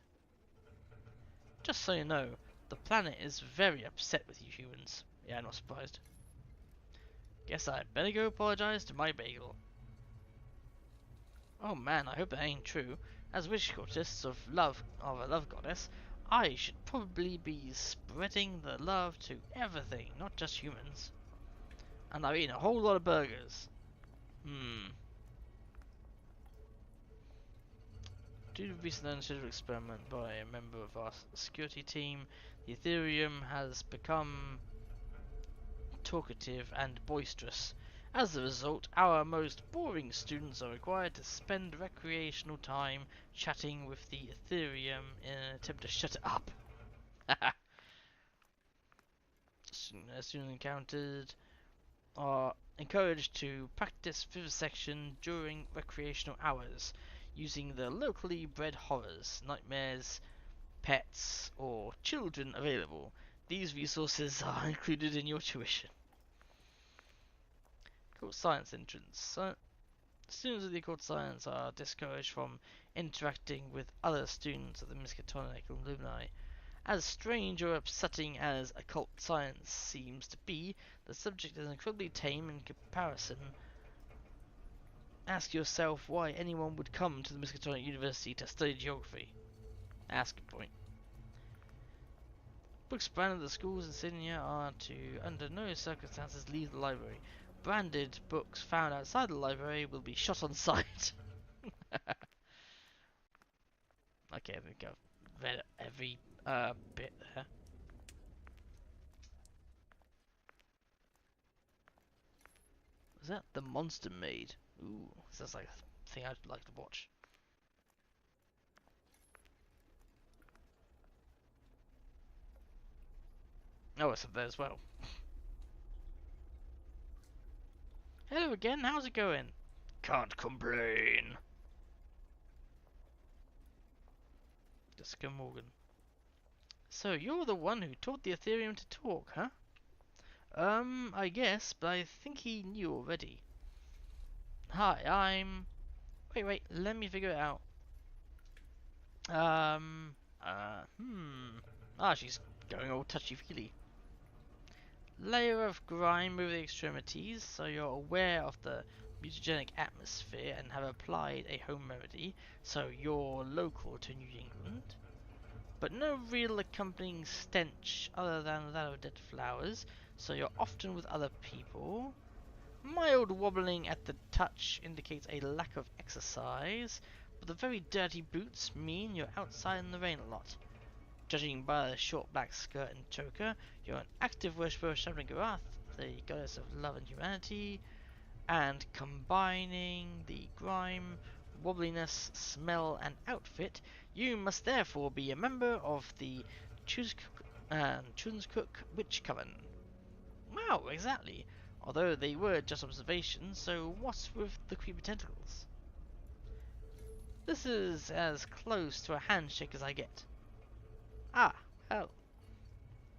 Just so you know, the planet is very upset with you humans. Yeah, I'm not surprised. Guess I'd better go apologize to my bagel. Oh man, I hope that ain't true. As wish goddess of a love goddess, I should probably be spreading the love to everything, not just humans. And I've eaten a whole lot of burgers. Due to recent unscheduled experiment by a member of our security team, the Ethereum has become talkative and boisterous. As a result, our most boring students are required to spend recreational time chatting with the Ethereum in an attempt to shut it up. Students encountered are encouraged to practice vivisection during recreational hours, using the locally bred horrors, nightmares, pets, or children available. These resources are included in your tuition. Occult Science entrance. Students of the occult science are discouraged from interacting with other students of the Miskatonic alumni. As strange or upsetting as occult science seems to be, the subject is incredibly tame in comparison. Ask yourself why anyone would come to the Miskatonic University to study geography. Ask a point. Books branded at the schools in Sydney are to, under no circumstances, leave the library. Branded books found outside the library will be shot on sight. Okay, I think I've read every bit there. Was that the Monster Maid? Ooh, sounds like a thing I'd like to watch. Oh, it's up there as well. Hello again, how's it going? Can't complain. Jessica Morgan. So, you're the one who taught the Ethereum to talk, huh? I guess, but I think he knew already. Hi, I'm... Wait, let me figure it out. Ah, she's going all touchy-feely. Layer of grime over the extremities, so you're aware of the mutagenic atmosphere and have applied a home remedy, so you're local to New England. But no real accompanying stench other than that of dead flowers, so you're often with other people. Mild wobbling at the touch indicates a lack of exercise, but the very dirty boots mean you're outside in the rain a lot. Judging by the short black skirt and choker, you're an active worshipper of Shamanigath, the goddess of love and humanity, and combining the grime, wobbliness, smell, and outfit, you must therefore be a member of the Chunskook Witch Coven. Wow, exactly. Although they were just observations, so what's with the creepy tentacles? This is as close to a handshake as I get. Ah, well,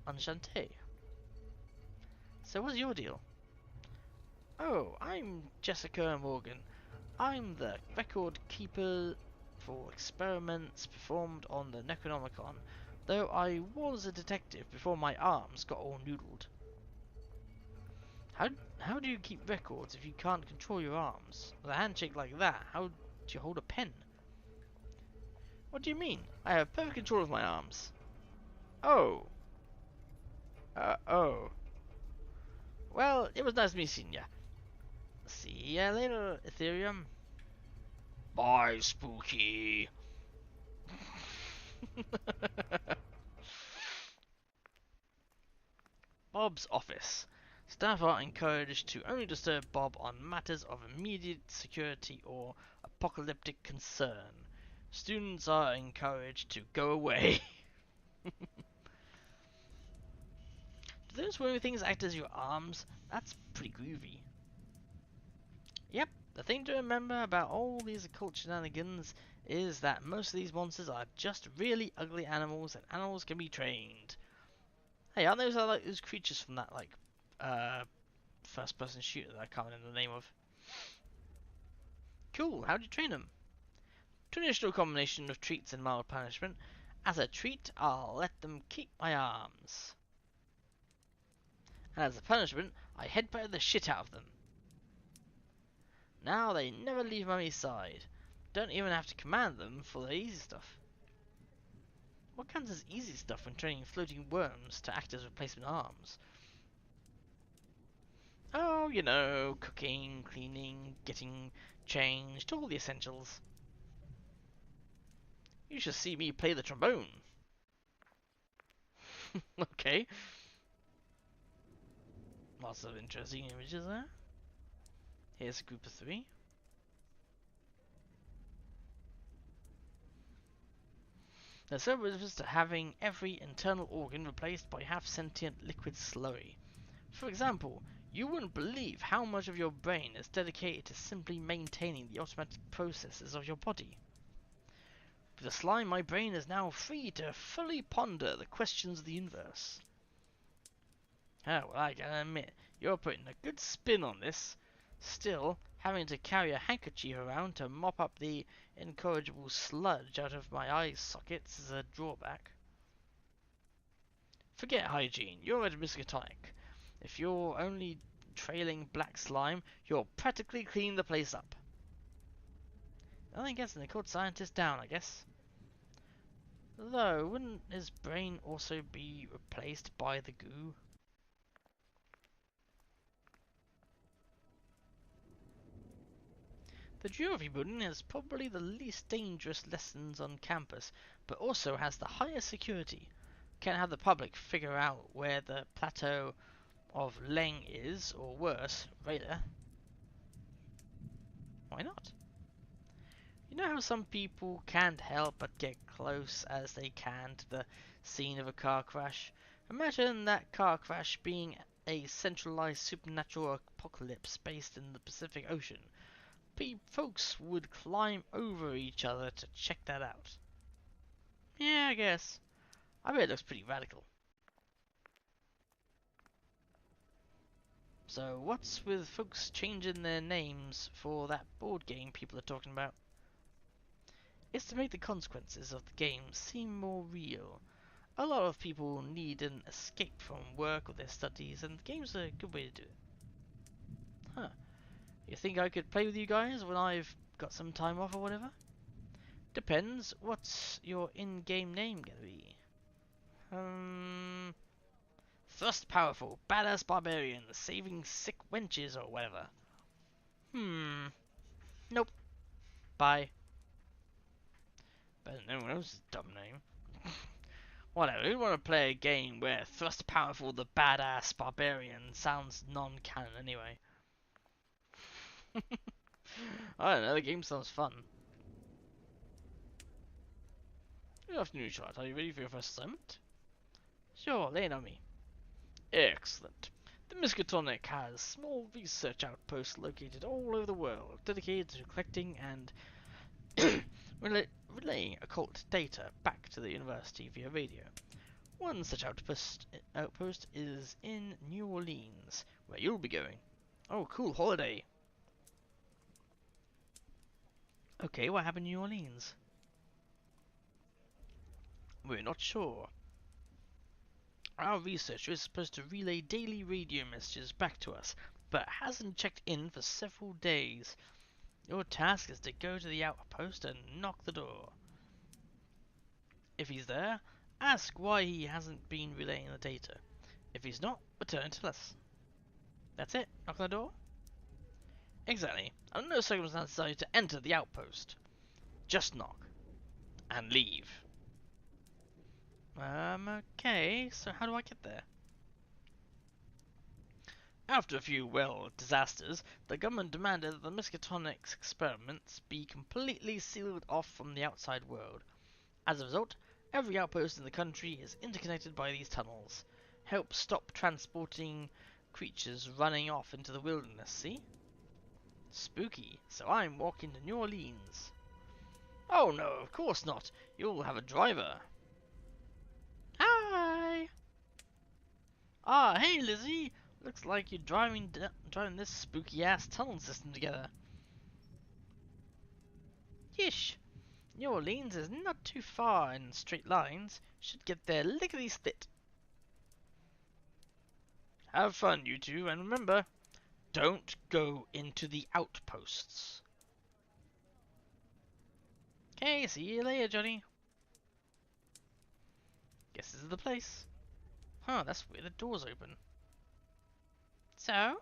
enchanté. So what's your deal? Oh, I'm Jessica Morgan. I'm the record keeper for experiments performed on the Necronomicon, though I was a detective before my arms got all noodled. How do you keep records if you can't control your arms? With a handshake like that, how do you hold a pen? What do you mean? I have perfect control of my arms. Oh. Oh. Well, it was nice meeting ya. See ya later, Ethereum. Bye, Spooky. Bob's office. Staff are encouraged to only disturb Bob on matters of immediate security or apocalyptic concern. Students are encouraged to go away. Do those swimming things act as your arms? That's pretty groovy. Yep, the thing to remember about all these occult shenanigans is that most of these monsters are just really ugly animals, and animals can be trained. Hey, aren't those like those creatures from that like first-person shooter that I can't remember the name of? Cool. How'd you train them? Traditional combination of treats and mild punishment. As a treat, I'll let them keep my arms. And as a punishment, I headbutt the shit out of them. Now they never leave Mummy's side. Don't even have to command them for the easy stuff. What counts as easy stuff when training floating worms to act as replacement arms? Oh, you know, cooking, cleaning, getting changed, all the essentials. You should see me play the trombone. Okay. Lots of interesting images there. Here's a group of 3. The server refers to having every internal organ replaced by half-sentient liquid slurry. For example, you wouldn't believe how much of your brain is dedicated to simply maintaining the automatic processes of your body. With the slime, my brain is now free to fully ponder the questions of the universe. Ah, well, I gotta admit, you're putting a good spin on this. Still, having to carry a handkerchief around to mop up the incorrigible sludge out of my eye sockets is a drawback. Forget hygiene, you're at Miskatonic. If you're only trailing black slime, you'll practically clean the place up. Nothing gets an occult scientist down, I guess. Though, wouldn't his brain also be replaced by the goo? The geography building has probably the least dangerous lessons on campus, but also has the highest security. Can't have the public figure out where the plateau of Leng is, or worse, Raider. Why not? You know how some people can't help but get close as they can to the scene of a car crash? Imagine that car crash being a centralized supernatural apocalypse based in the Pacific Ocean. Folks would climb over each other to check that out. Yeah, I guess. I bet it looks pretty radical. So, what's with folks changing their names for that board game people are talking about? It's to make the consequences of the game seem more real. A lot of people need an escape from work or their studies, and the game's a good way to do it. Huh. You think I could play with you guys when I've got some time off or whatever? Depends. What's your in-game name gonna be? Thrust Powerful, Badass Barbarian, Saving Sick Wenches or whatever. Nope. Bye. Better than anyone else's dumb name. Whatever, we want to play a game where Thrust Powerful the Badass Barbarian sounds non-canon anyway. I don't know, the game sounds fun. Good afternoon, Charlotte. Are you ready for your first assignment? Sure, lay it on me. Excellent. The Miskatonic has small research outposts located all over the world, dedicated to collecting and relaying occult data back to the university via radio. One such outpost is in New Orleans, where you'll be going. Oh, cool holiday. Okay, what happened in New Orleans? We're not sure. Our researcher is supposed to relay daily radio messages back to us, but hasn't checked in for several days. Your task is to go to the outpost and knock the door. If he's there, ask why he hasn't been relaying the data. If he's not, return and tell us. That's it? Knock on the door? Exactly. Under no circumstances are you to enter the outpost. Just knock. And leave. Okay, so how do I get there? After a few, disasters, the government demanded that the Miskatonic experiments be completely sealed off from the outside world. As a result, every outpost in the country is interconnected by these tunnels. Help stop transporting creatures running off into the wilderness, see? Spooky, so I'm walking to New Orleans. Oh no, of course not. You'll have a driver. Hi! Ah, hey Lizzie! Looks like you're driving this spooky-ass tunnel system together. Yish! New Orleans is not too far in straight lines. Should get there lickety-split. Have fun, you two, and remember, don't go into the outposts. Okay, see you later, Johnny. Guess this is the place. Huh, that's weird, the door's open. So?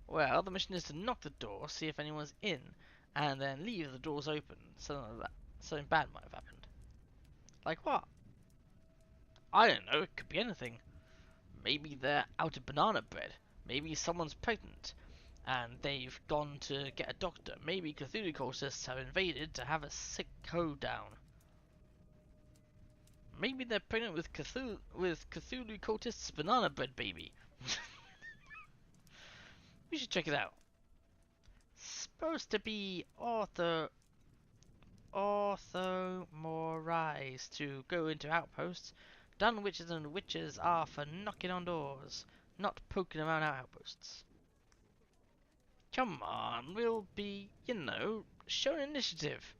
Well, the mission is to knock the door, see if anyone's in, and then leave the doors open. Something like that. something bad might have happened. Like what? I don't know, it could be anything. Maybe they're out of banana bread. Maybe someone's pregnant and they've gone to get a doctor. Maybe Cthulhu cultists have invaded to have a sick hoedown. Maybe they're pregnant with Cthulhu cultists' banana bread baby. We should check it out. Supposed to be authorized to go into outposts. Done witches and witches are for knocking on doors, not poking around our outposts. Come on, we'll be, showing initiative.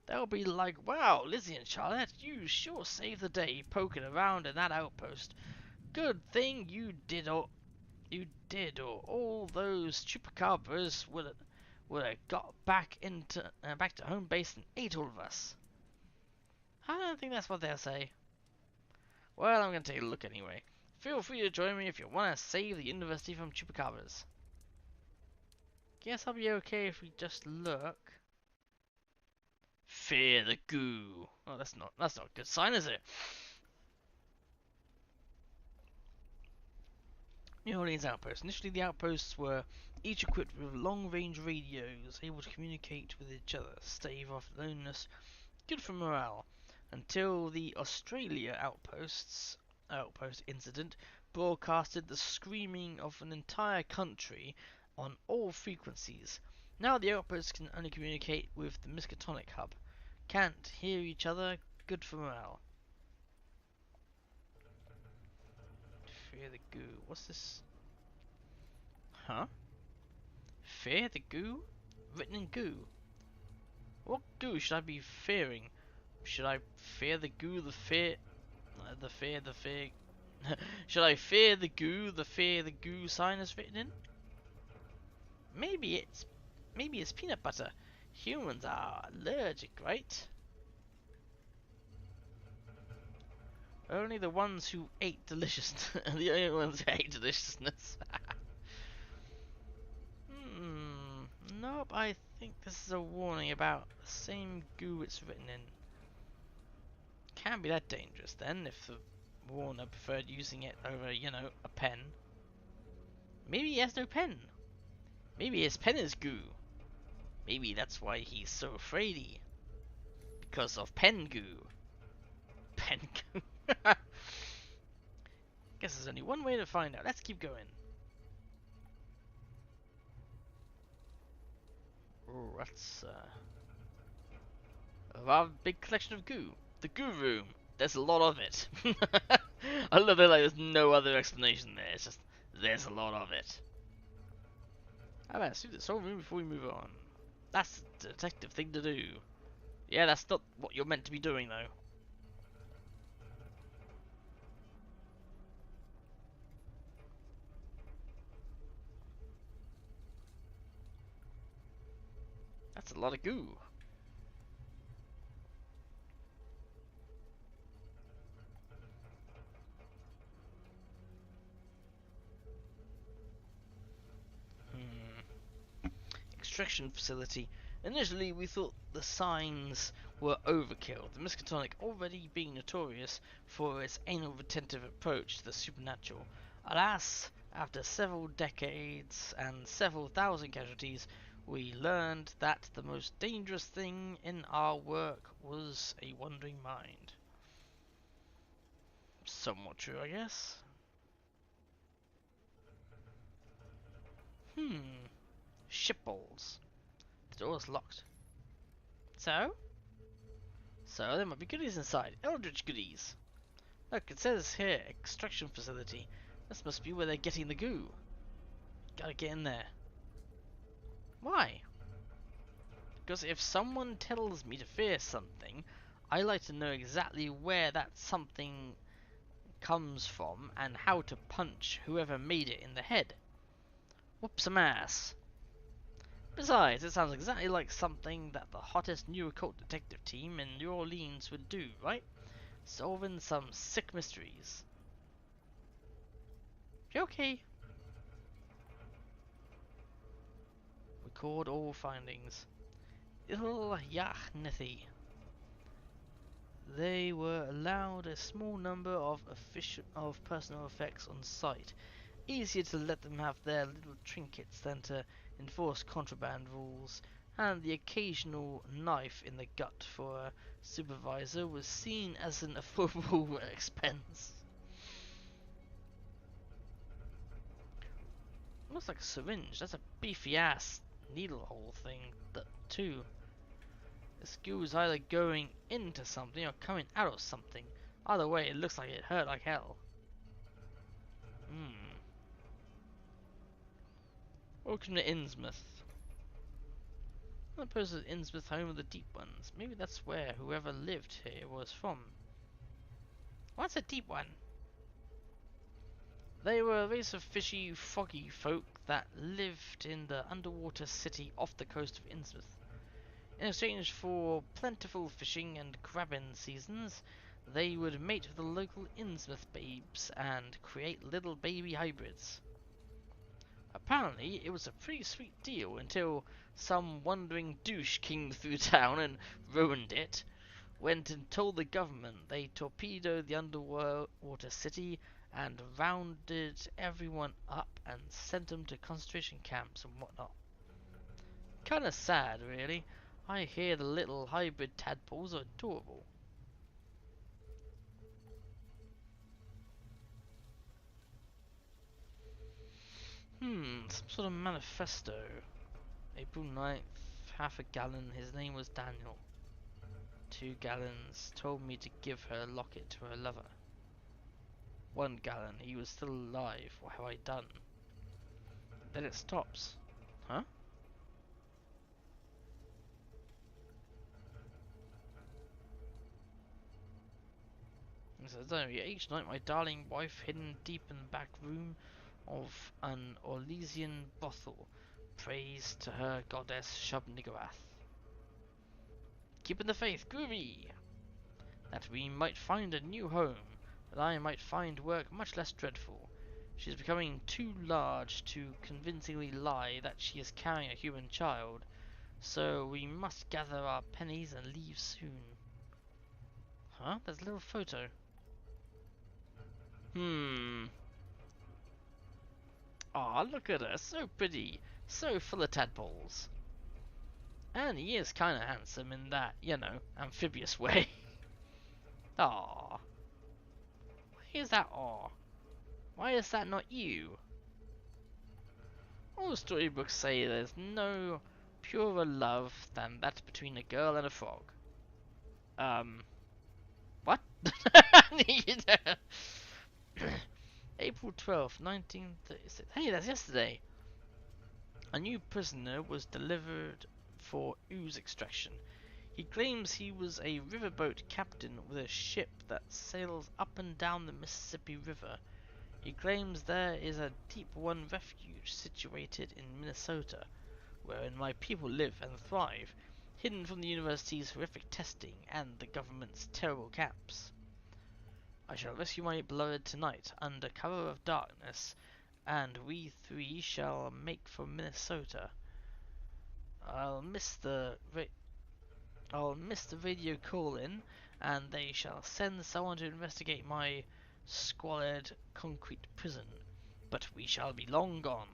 They'll be like, wow, Lizzie and Charlotte, you sure saved the day poking around in that outpost. Good thing you did, or all those chupacabras would have got back to home base and ate all of us. I don't think that's what they'll say. Well, I'm going to take a look anyway. Feel free to join me if you want to save the university from chupacabras. Guess I'll be okay if we just look. Fear the goo. Oh, that's not a good sign, is it? New Orleans outposts. Initially, the outposts were each equipped with long-range radios, able to communicate with each other, stave off loneliness, good for morale. Until the Australia outpost incident broadcasted the screaming of an entire country on all frequencies. Now the outposts can only communicate with the Miskatonic hub. Can't hear each other, good for morale. Fear the goo. What's this? Huh? Fear the goo? Written in goo. What goo should I be fearing? Should I fear the goo, the fear... Should I fear the goo sign is written in? Maybe it's peanut butter. Humans are allergic, right? Only the ones who ate deliciousness. The only ones who ate deliciousness. Nope, I think this is a warning about the same goo it's written in. Can't be that dangerous then, if the warner preferred using it over, a pen. Maybe he has no pen. Maybe his pen is goo. Maybe that's why he's so afraidy. Because of pen goo. Pen goo. Guess there's only one way to find out. Let's keep going. Oh, that's a rather big collection of goo. The goo room. There's a lot of it. I love it like there's no other explanation there. It's just, there's a lot of it. How about see this whole room before we move on? That's the detective thing to do. Yeah, that's not what you're meant to be doing though. That's a lot of goo. Extraction facility. Initially, we thought the signs were overkill, the Miskatonic already being notorious for its anal retentive approach to the supernatural. Alas, after several decades and several thousand casualties, we learned that the most dangerous thing in our work was a wandering mind. Somewhat true, I guess. Shipballs. The door is locked. So there might be goodies inside. Eldritch goodies. Look, it says here, extraction facility. This must be where they're getting the goo. Gotta get in there. Why? Because if someone tells me to fear something, I like to know exactly where that something comes from and how to punch whoever made it in the head. Whoop some ass. Besides, it sounds exactly like something that the hottest new occult detective team in New Orleans would do, right? Solving some sick mysteries. You okay? Record all findings. Yachnithi. they were allowed a small number of personal effects on site. Easier to let them have their little trinkets than to enforce contraband rules, and the occasional knife in the gut for a supervisor was seen as an affordable expense. Looks like a syringe. That's a beefy ass needle hole thing, too. This goo is either going into something or coming out of something. Either way, it looks like it hurt like hell. Welcome to Innsmouth. I suppose it's Innsmouth, home of the Deep Ones. Maybe that's where whoever lived here was from. What's a Deep One? They were a race of fishy, foggy folk that lived in the underwater city off the coast of Innsmouth. In exchange for plentiful fishing and crabbing seasons, they would mate with the local Innsmouth babes and create little baby hybrids. Apparently, it was a pretty sweet deal until some wandering douche came through town and ruined it. Went and told the government they torpedoed the underwater city and rounded everyone up and sent them to concentration camps and whatnot. Kinda sad, really. I hear the little hybrid tadpoles are adorable. Some sort of manifesto. April 9th, half a gallon, his name was Daniel. 2 gallons, told me to give her a locket to her lover. 1 gallon, he was still alive, what have I done? Then it stops. Huh? So, each night my darling wife hidden deep in the back room of an Orlesian brothel prays to her goddess Shub-Niggurath. Keeping the faith, Gooey! That we might find a new home, that I might find work much less dreadful. She is becoming too large to convincingly lie that she is carrying a human child, so we must gather our pennies and leave soon. Huh? There's a little photo. Aw, look at her, so pretty, so full of tadpoles. And he is kinda handsome in that, you know, amphibious way. Aw. Why is that aw? Why is that not you? All the storybooks say there's no purer love than that between a girl and a frog. What? April 12th, 1936. Hey, that's yesterday. A new prisoner was delivered for ooze extraction. He claims he was a riverboat captain with a ship that sails up and down the Mississippi River. He claims there is a Deep One refuge situated in Minnesota, wherein my people live and thrive, hidden from the university's horrific testing and the government's terrible camps. I shall rescue my beloved tonight under cover of darkness, and we 3 shall make for Minnesota. I'll miss the radio call-in, and they shall send someone to investigate my squalid concrete prison, but we shall be long gone.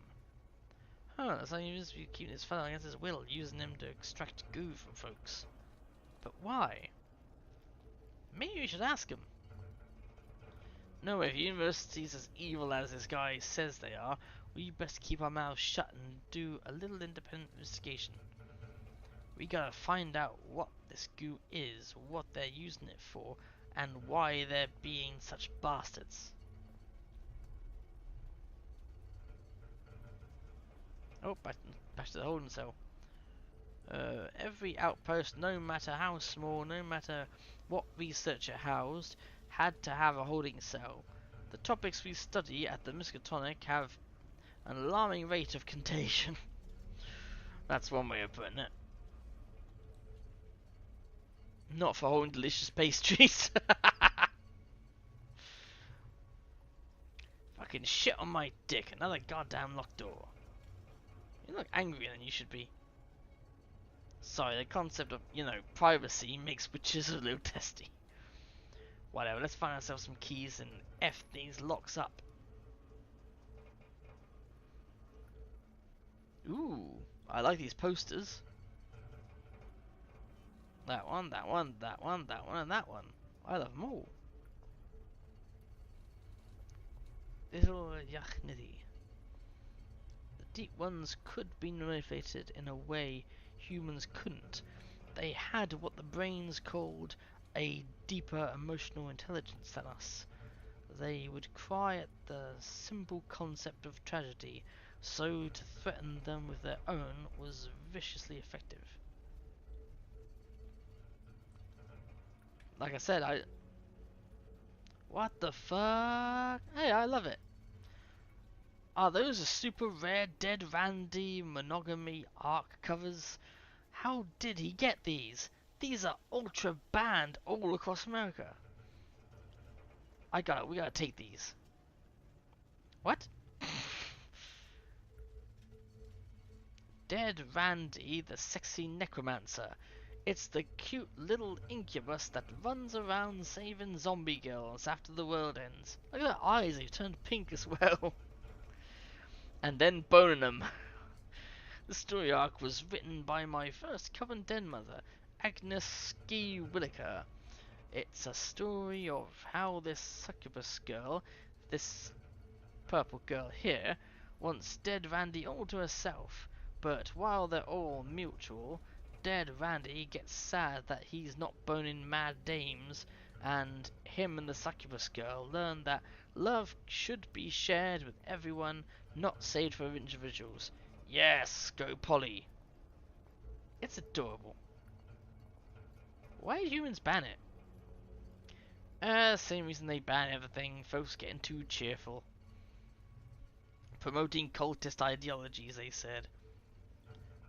Huh, that's how he is keeping his fellow against his will, using him to extract goo from folks. But why? Maybe we should ask him. No, if the university's as evil as this guy says they are, we best keep our mouths shut and do a little independent investigation. We gotta find out what this goo is, what they're using it for, and why they're being such bastards. Oh, back to the holding cell. Every outpost, no matter how small, no matter what researcher housed, had to have a holding cell. The topics we study at the Miskatonic have an alarming rate of contagion. That's one way of putting it. Not for holding delicious pastries. Fucking shit on my dick. Another goddamn locked door. You look angrier than you should be. Sorry, the concept of, you know, privacy makes witches a little testy. Whatever, let's find ourselves some keys and F these locks up. Ooh, I like these posters. That one, that one, that one, that one, and that one. I love them all. Little Yachnidi. The deep ones could be manipulated in a way humans couldn't. They had what the brains called a deeper emotional intelligence than us. They would cry at the simple concept of tragedy, so to threaten them with their own was viciously effective. Like I said, what the fuck? Hey, I love it. Are those a super rare Dead Randy monogamy arc covers? How did he get these? These are ultra banned all across America. We gotta take these. What? Dead Randy, the sexy necromancer. It's the cute little incubus that runs around saving zombie girls after the world ends. Look at her eyes, they've turned pink as well. And then boning them. The story arc was written by my first Coven Den mother, Agnes Ski Williker. It's a story of how this succubus girl, this purple girl here, wants Dead Randy all to herself. But while they're all mutual, Dead Randy gets sad that he's not boning mad dames, and him and the succubus girl learn that love should be shared with everyone, not saved for individuals. Yes, go Polly. It's adorable. Why do humans ban it? Same reason they ban everything, folks getting too cheerful. Promoting cultist ideologies, they said.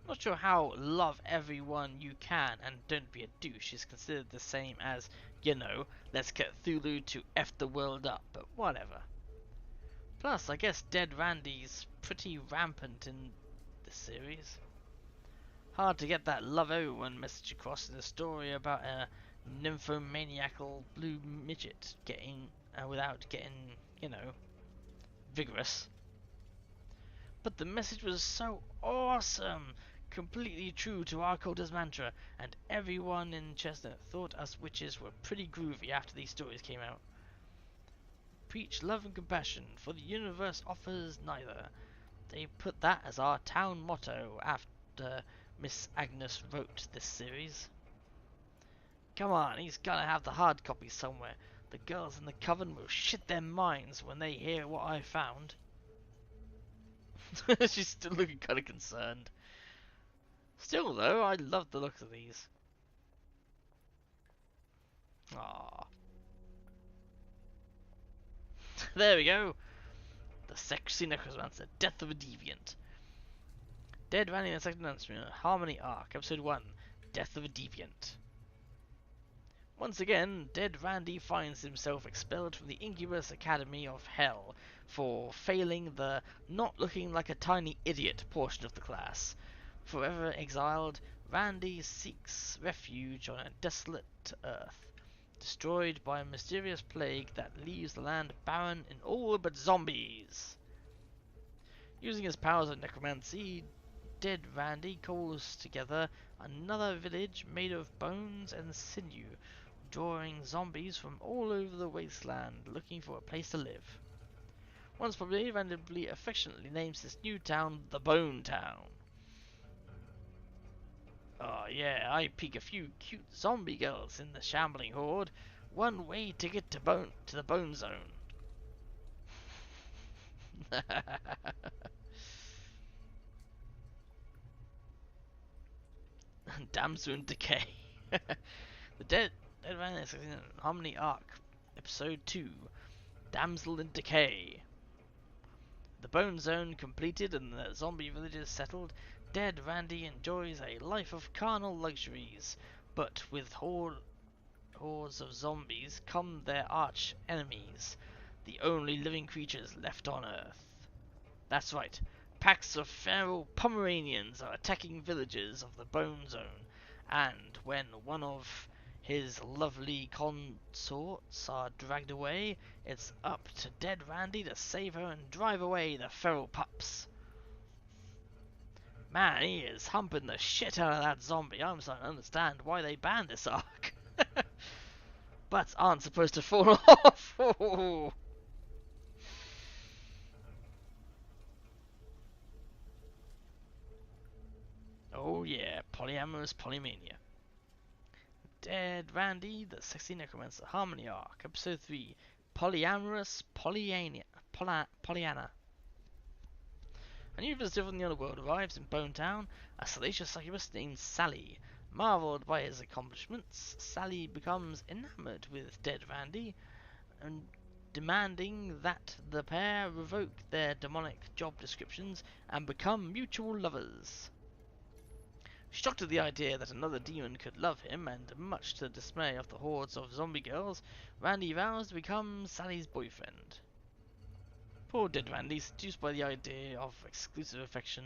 Not sure how love everyone you can and don't be a douche is considered the same as, you know, let's get Cthulhu to F the world up, but whatever. Plus, I guess Dead Randy's pretty rampant in this series. Hard to get that love everyone message across in a story about a nymphomaniacal blue midget getting, without getting, you know, vigorous. But the message was so awesome! Completely true to our cult's mantra, and everyone in Chestnut thought us witches were pretty groovy after these stories came out. Preach love and compassion, for the universe offers neither. They put that as our town motto after Miss Agnes wrote this series. Come on, he's gotta have the hard copy somewhere. The girls in the coven will shit their minds when they hear what I found. She's still looking kind of concerned. Still though, I love the look of these. Aww. There we go. The sexy necromancer, death of a deviant. Dead Randy in the second announcement, Harmony Arc, episode 1, death of a deviant. Once again, Dead Randy finds himself expelled from the Incubus Academy of Hell for failing the not looking like a tiny idiot portion of the class. Forever exiled, Randy seeks refuge on a desolate Earth, destroyed by a mysterious plague that leaves the land barren in all but zombies. Using his powers of necromancy, Dead Randy calls together another village made of bones and sinew, drawing zombies from all over the wasteland looking for a place to live. Once probably randomly affectionately names this new town the Bone Town. Oh yeah, I peek a few cute zombie girls in the shambling horde. One way ticket to the Bone Zone. Damsel in Decay. The Dead Randy Harmony Arc, episode 2, Damsel in Decay. The Bone Zone completed and the zombie villages settled, Dead Randy enjoys a life of carnal luxuries, but with hordes of zombies come their arch enemies, the only living creatures left on Earth. That's right, packs of feral Pomeranians are attacking villages of the Bone Zone, and when one of His lovely consorts are dragged away. It's up to dead Randy to save her and drive away the feral pups. Man, he is humping the shit out of that zombie. I'm starting to understand why they banned this arc. Butts aren't supposed to fall off. Oh yeah, polyamorous polymania. Dead Randy, the Sexy Necromancer Harmony Arc, Episode 3, Polyamorous Pollyanna. A new visitor from the underworld arrives in Bone Town, a salacious succubus named Sally. Marveled by his accomplishments, Sally becomes enamored with Dead Randy, and demanding that the pair revoke their demonic job descriptions and become mutual lovers. Shocked at the idea that another demon could love him, and much to the dismay of the hordes of zombie girls, Randy vows to become Sally's boyfriend. Poor dead Randy, seduced by the idea of exclusive affection.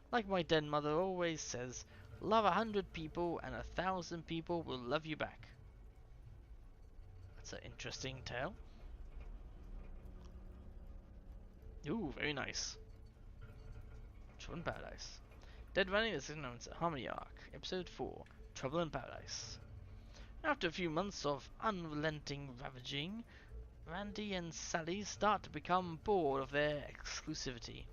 Like my dead mother always says, love 100 people and 1,000 people will love you back. That's an interesting tale. Ooh, very nice. Trouble in Paradise. Dead Randy is known as Harmony Arc, Episode 4, Trouble in Paradise. After a few months of unrelenting ravaging, Randy and Sally start to become bored of their exclusivity.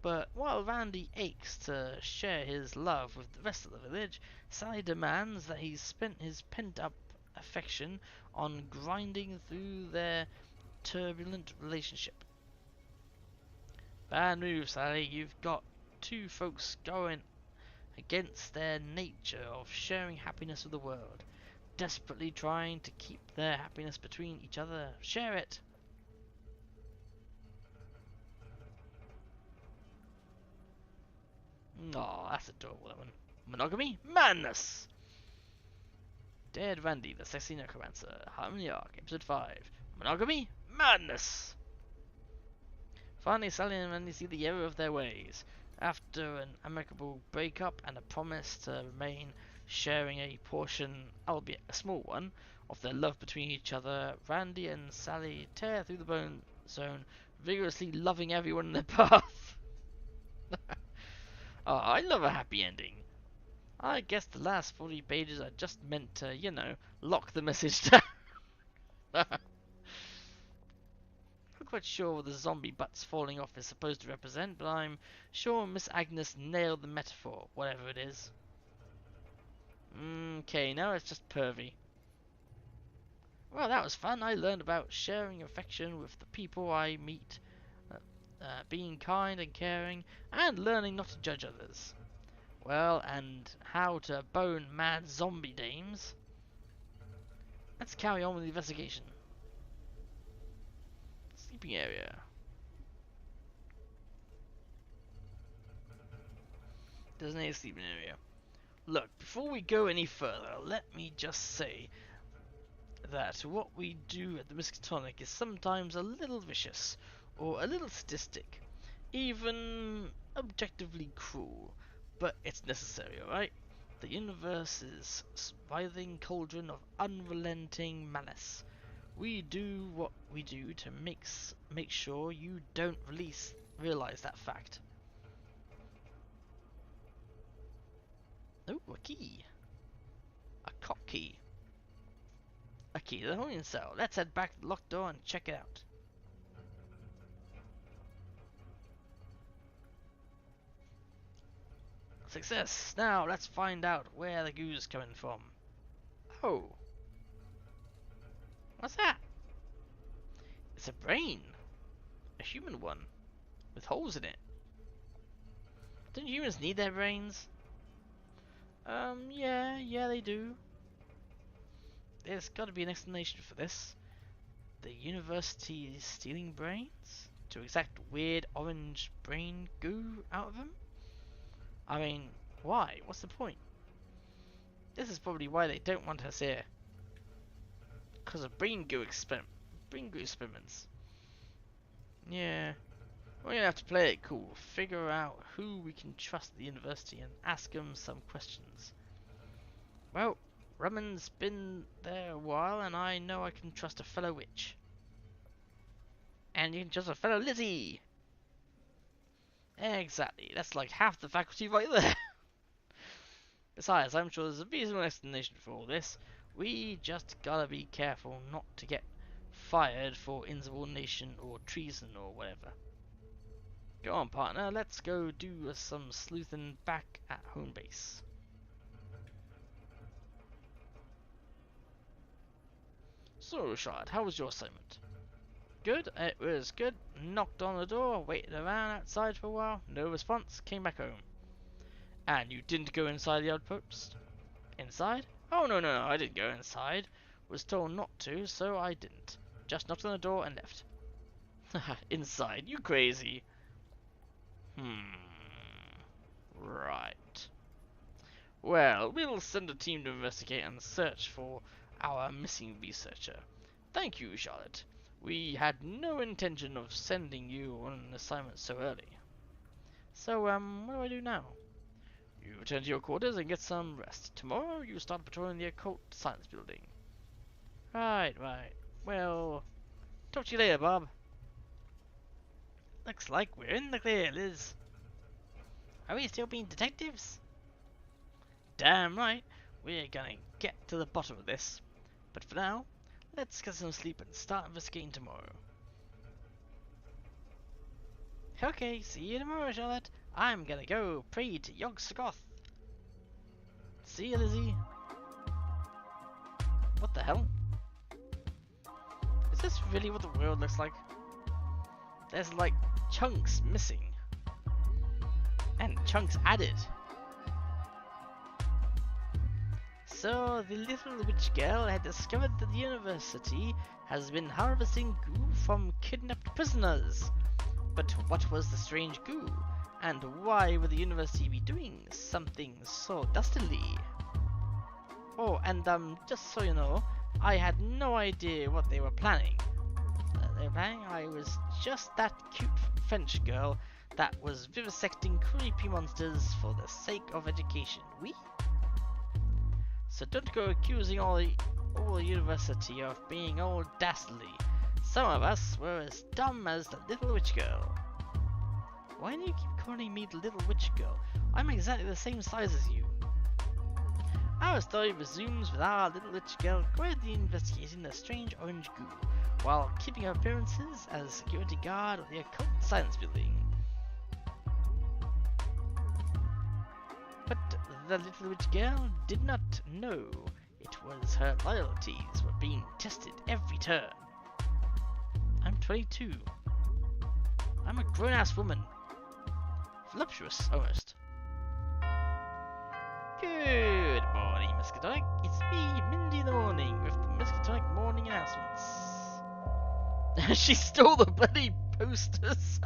But while Randy aches to share his love with the rest of the village, Sally demands that he spent his pent-up affection on grinding through their turbulent relationship. Bad move, Sally. You've got two folks going against their nature of sharing happiness with the world, desperately trying to keep their happiness between each other. Share it. Aw, that's adorable, that one. Monogamy? Madness! Dead Randy, the Sexy Necromancer, Harmony Arc, Episode 5. Monogamy? Madness! Finally, Sally and Randy see the error of their ways. After an amicable breakup and a promise to remain sharing a portion, albeit a small one, of their love between each other, Randy and Sally tear through the bone zone, vigorously loving everyone in their path. Oh, I love a happy ending. I guess the last 40 pages are just meant to, you know, lock the message down. Not quite sure what the zombie butts falling off is supposed to represent, but I'm sure Miss Agnes nailed the metaphor, whatever it is. Okay, now it's just pervy. Well, that was fun. I learned about sharing affection with the people I meet, being kind and caring, and learning not to judge others. Well, and how to bone mad zombie dames. Let's carry on with the investigation. Sleeping area. Designated sleeping area. Look, before we go any further, let me just say that what we do at the Miskatonic is sometimes a little vicious, or a little sadistic, even objectively cruel, but it's necessary, alright? The universe is a writhing cauldron of unrelenting malice. We do what we do to make sure you don't realize that fact. Oh, a key. A cock key. A key to the holding cell. Let's head back to the locked door and check it out. Success! Now let's find out where the goo's coming from. Oh. What's that? It's a brain. A human one. With holes in it. Don't humans need their brains? Yeah, they do. There's got to be an explanation for this. The university is stealing brains to extract weird orange brain goo out of them? I mean, why? What's the point? This is probably why they don't want us here. Because of brain goo experiments. Yeah. We're gonna have to play it cool. Figure out who we can trust at the university and ask them some questions. Well, Rumman's been there a while, and I know I can trust a fellow witch. And you can trust a fellow Lizzie! Exactly, that's like half the faculty right there. Besides, I'm sure there's a reasonable explanation for all this. We just gotta be careful not to get fired for insubordination or treason or whatever. Go on, partner, let's go do some sleuthing back at home base. So, Charlotte, how was your assignment? Good, it was good. Knocked on the door, waited around outside for a while, no response, came back home. And you didn't go inside the outpost? Inside? Oh, no, I didn't go inside. Was told not to, so I didn't. Just knocked on the door and left. Inside, you crazy. Right. Well, we'll send a team to investigate and search for our missing researcher. Thank you, Charlotte. We had no intention of sending you on an assignment so early. So, what do I do now? You return to your quarters and get some rest. Tomorrow you start patrolling the occult science building. Right. Well, talk to you later, Bob. Looks like we're in the clear, Liz. Are we still being detectives? Damn right. We're gonna get to the bottom of this. But for now, let's get some sleep and start investigating tomorrow. Okay, see you tomorrow, Charlotte. I'm gonna go pray to Yog-Sothoth. See you, Lizzie. What the hell? Is this really what the world looks like? There's like chunks missing. And chunks added. So the little witch girl had discovered that the university has been harvesting goo from kidnapped prisoners. But what was the strange goo? And why would the university be doing something so dastardly? Oh, and just so you know, I had no idea what they were planning. I was just that cute French girl that was vivisecting creepy monsters for the sake of education. Oui? So don't go accusing all the university of being all dastardly. Some of us were as dumb as the little witch girl. Why do you keep calling me the little witch girl? I'm exactly the same size as you. Our story resumes with our little witch girl quietly investigating the strange orange goo, while keeping her appearances as security guard of the occult science building. But the little witch girl did not know it was her loyalties were being tested every turn. I'm 22. I'm a grown-ass woman. Voluptuous, almost. Good morning, Miskatonic. It's me, Mindy in the morning, with the Miskatonic morning announcements. She stole the bloody posters.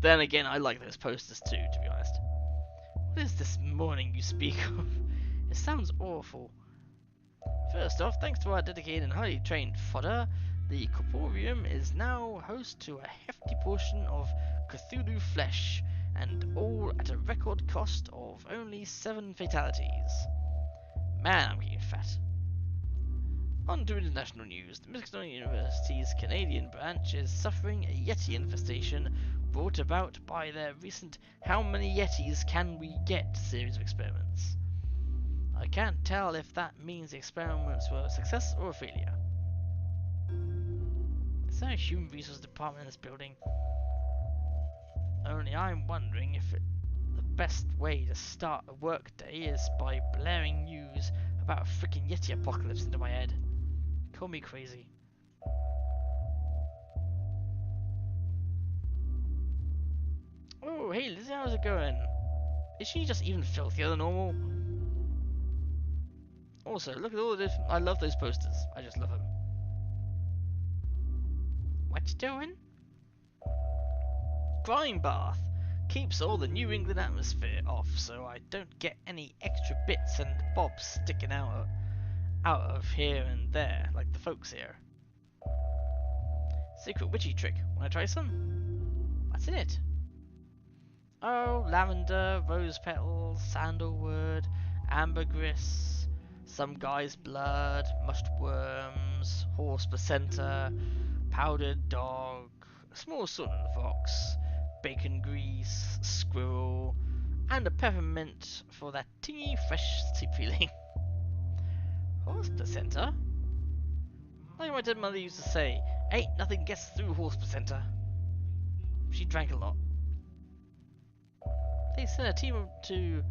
Then again, I like those posters too, to be honest. What is this morning you speak of? It sounds awful. First off, thanks to our dedicated and highly trained fodder, the Corporium is now host to a hefty portion of Cthulhu flesh, and all at a record cost of only 7 fatalities. Man, I'm getting fat. On to international news. The Miskatonic University's Canadian branch is suffering a Yeti infestation brought about by their recent "How many Yetis can we get" series of experiments. I can't tell if that means the experiments were a success or a failure. Is there a human resource department in this building? Only I'm wondering if the best way to start a work day is by blaring news about a freaking Yeti apocalypse into my head. Call me crazy. Oh, hey Lizzie, how's it going? Is she just even filthier than normal? Also, look at all the different... I love those posters. I just love them. What you doing? Grime bath. Keeps all the New England atmosphere off, so I don't get any extra bits and bobs sticking out of here and there, like the folks here. Secret witchy trick. Wanna try some? What's in it? Oh, lavender, rose petals, sandalwood, ambergris, Some guy's blood, mushed worms, horse placenta, powdered dog, a small sodden fox, bacon grease, squirrel, and a peppermint for that tingy fresh sleep feeling. Horse placenta? Like my dead mother used to say, ain't nothing gets through horse placenta. She drank a lot. They sent a team to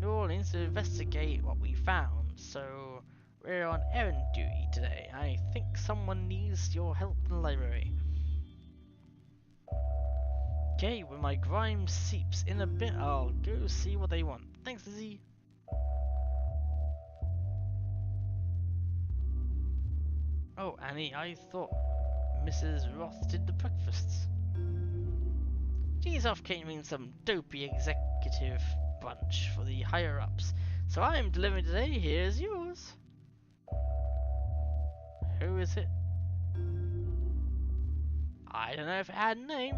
New Orleans to investigate what we found, so we're on errand duty today. I think someone needs your help in the library. Okay, when my grime seeps in a bit, I'll go see what they want. Thanks, Lizzie. Oh, Annie, I thought Mrs. Roth did the breakfasts. She's off catering some dopey executive brunch for the higher-ups, so I'm delivering today. Here's yours. Who is it? I don't know if it had a name,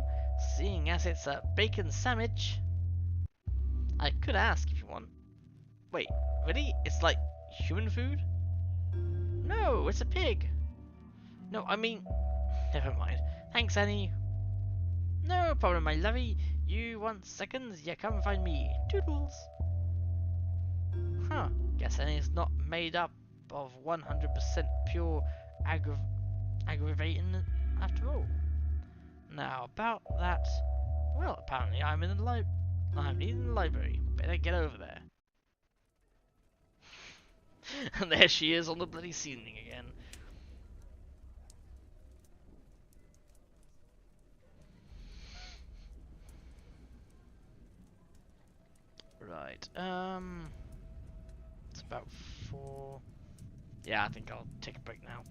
seeing as it's a bacon sandwich. I could ask if you want. Wait, really? It's like human food? No, it's a pig. No, I mean, never mind. Thanks, Annie. No problem, my lovey. You want seconds? Yeah, come find me. Toodles. Huh. Guess Annie's not made up of 100% pure aggravating after all. Now, about that... Well, apparently I'm in the library. Better get over there. And there she is on the bloody ceiling again. Right, it's about 4. Yeah, I think I'll take a break now.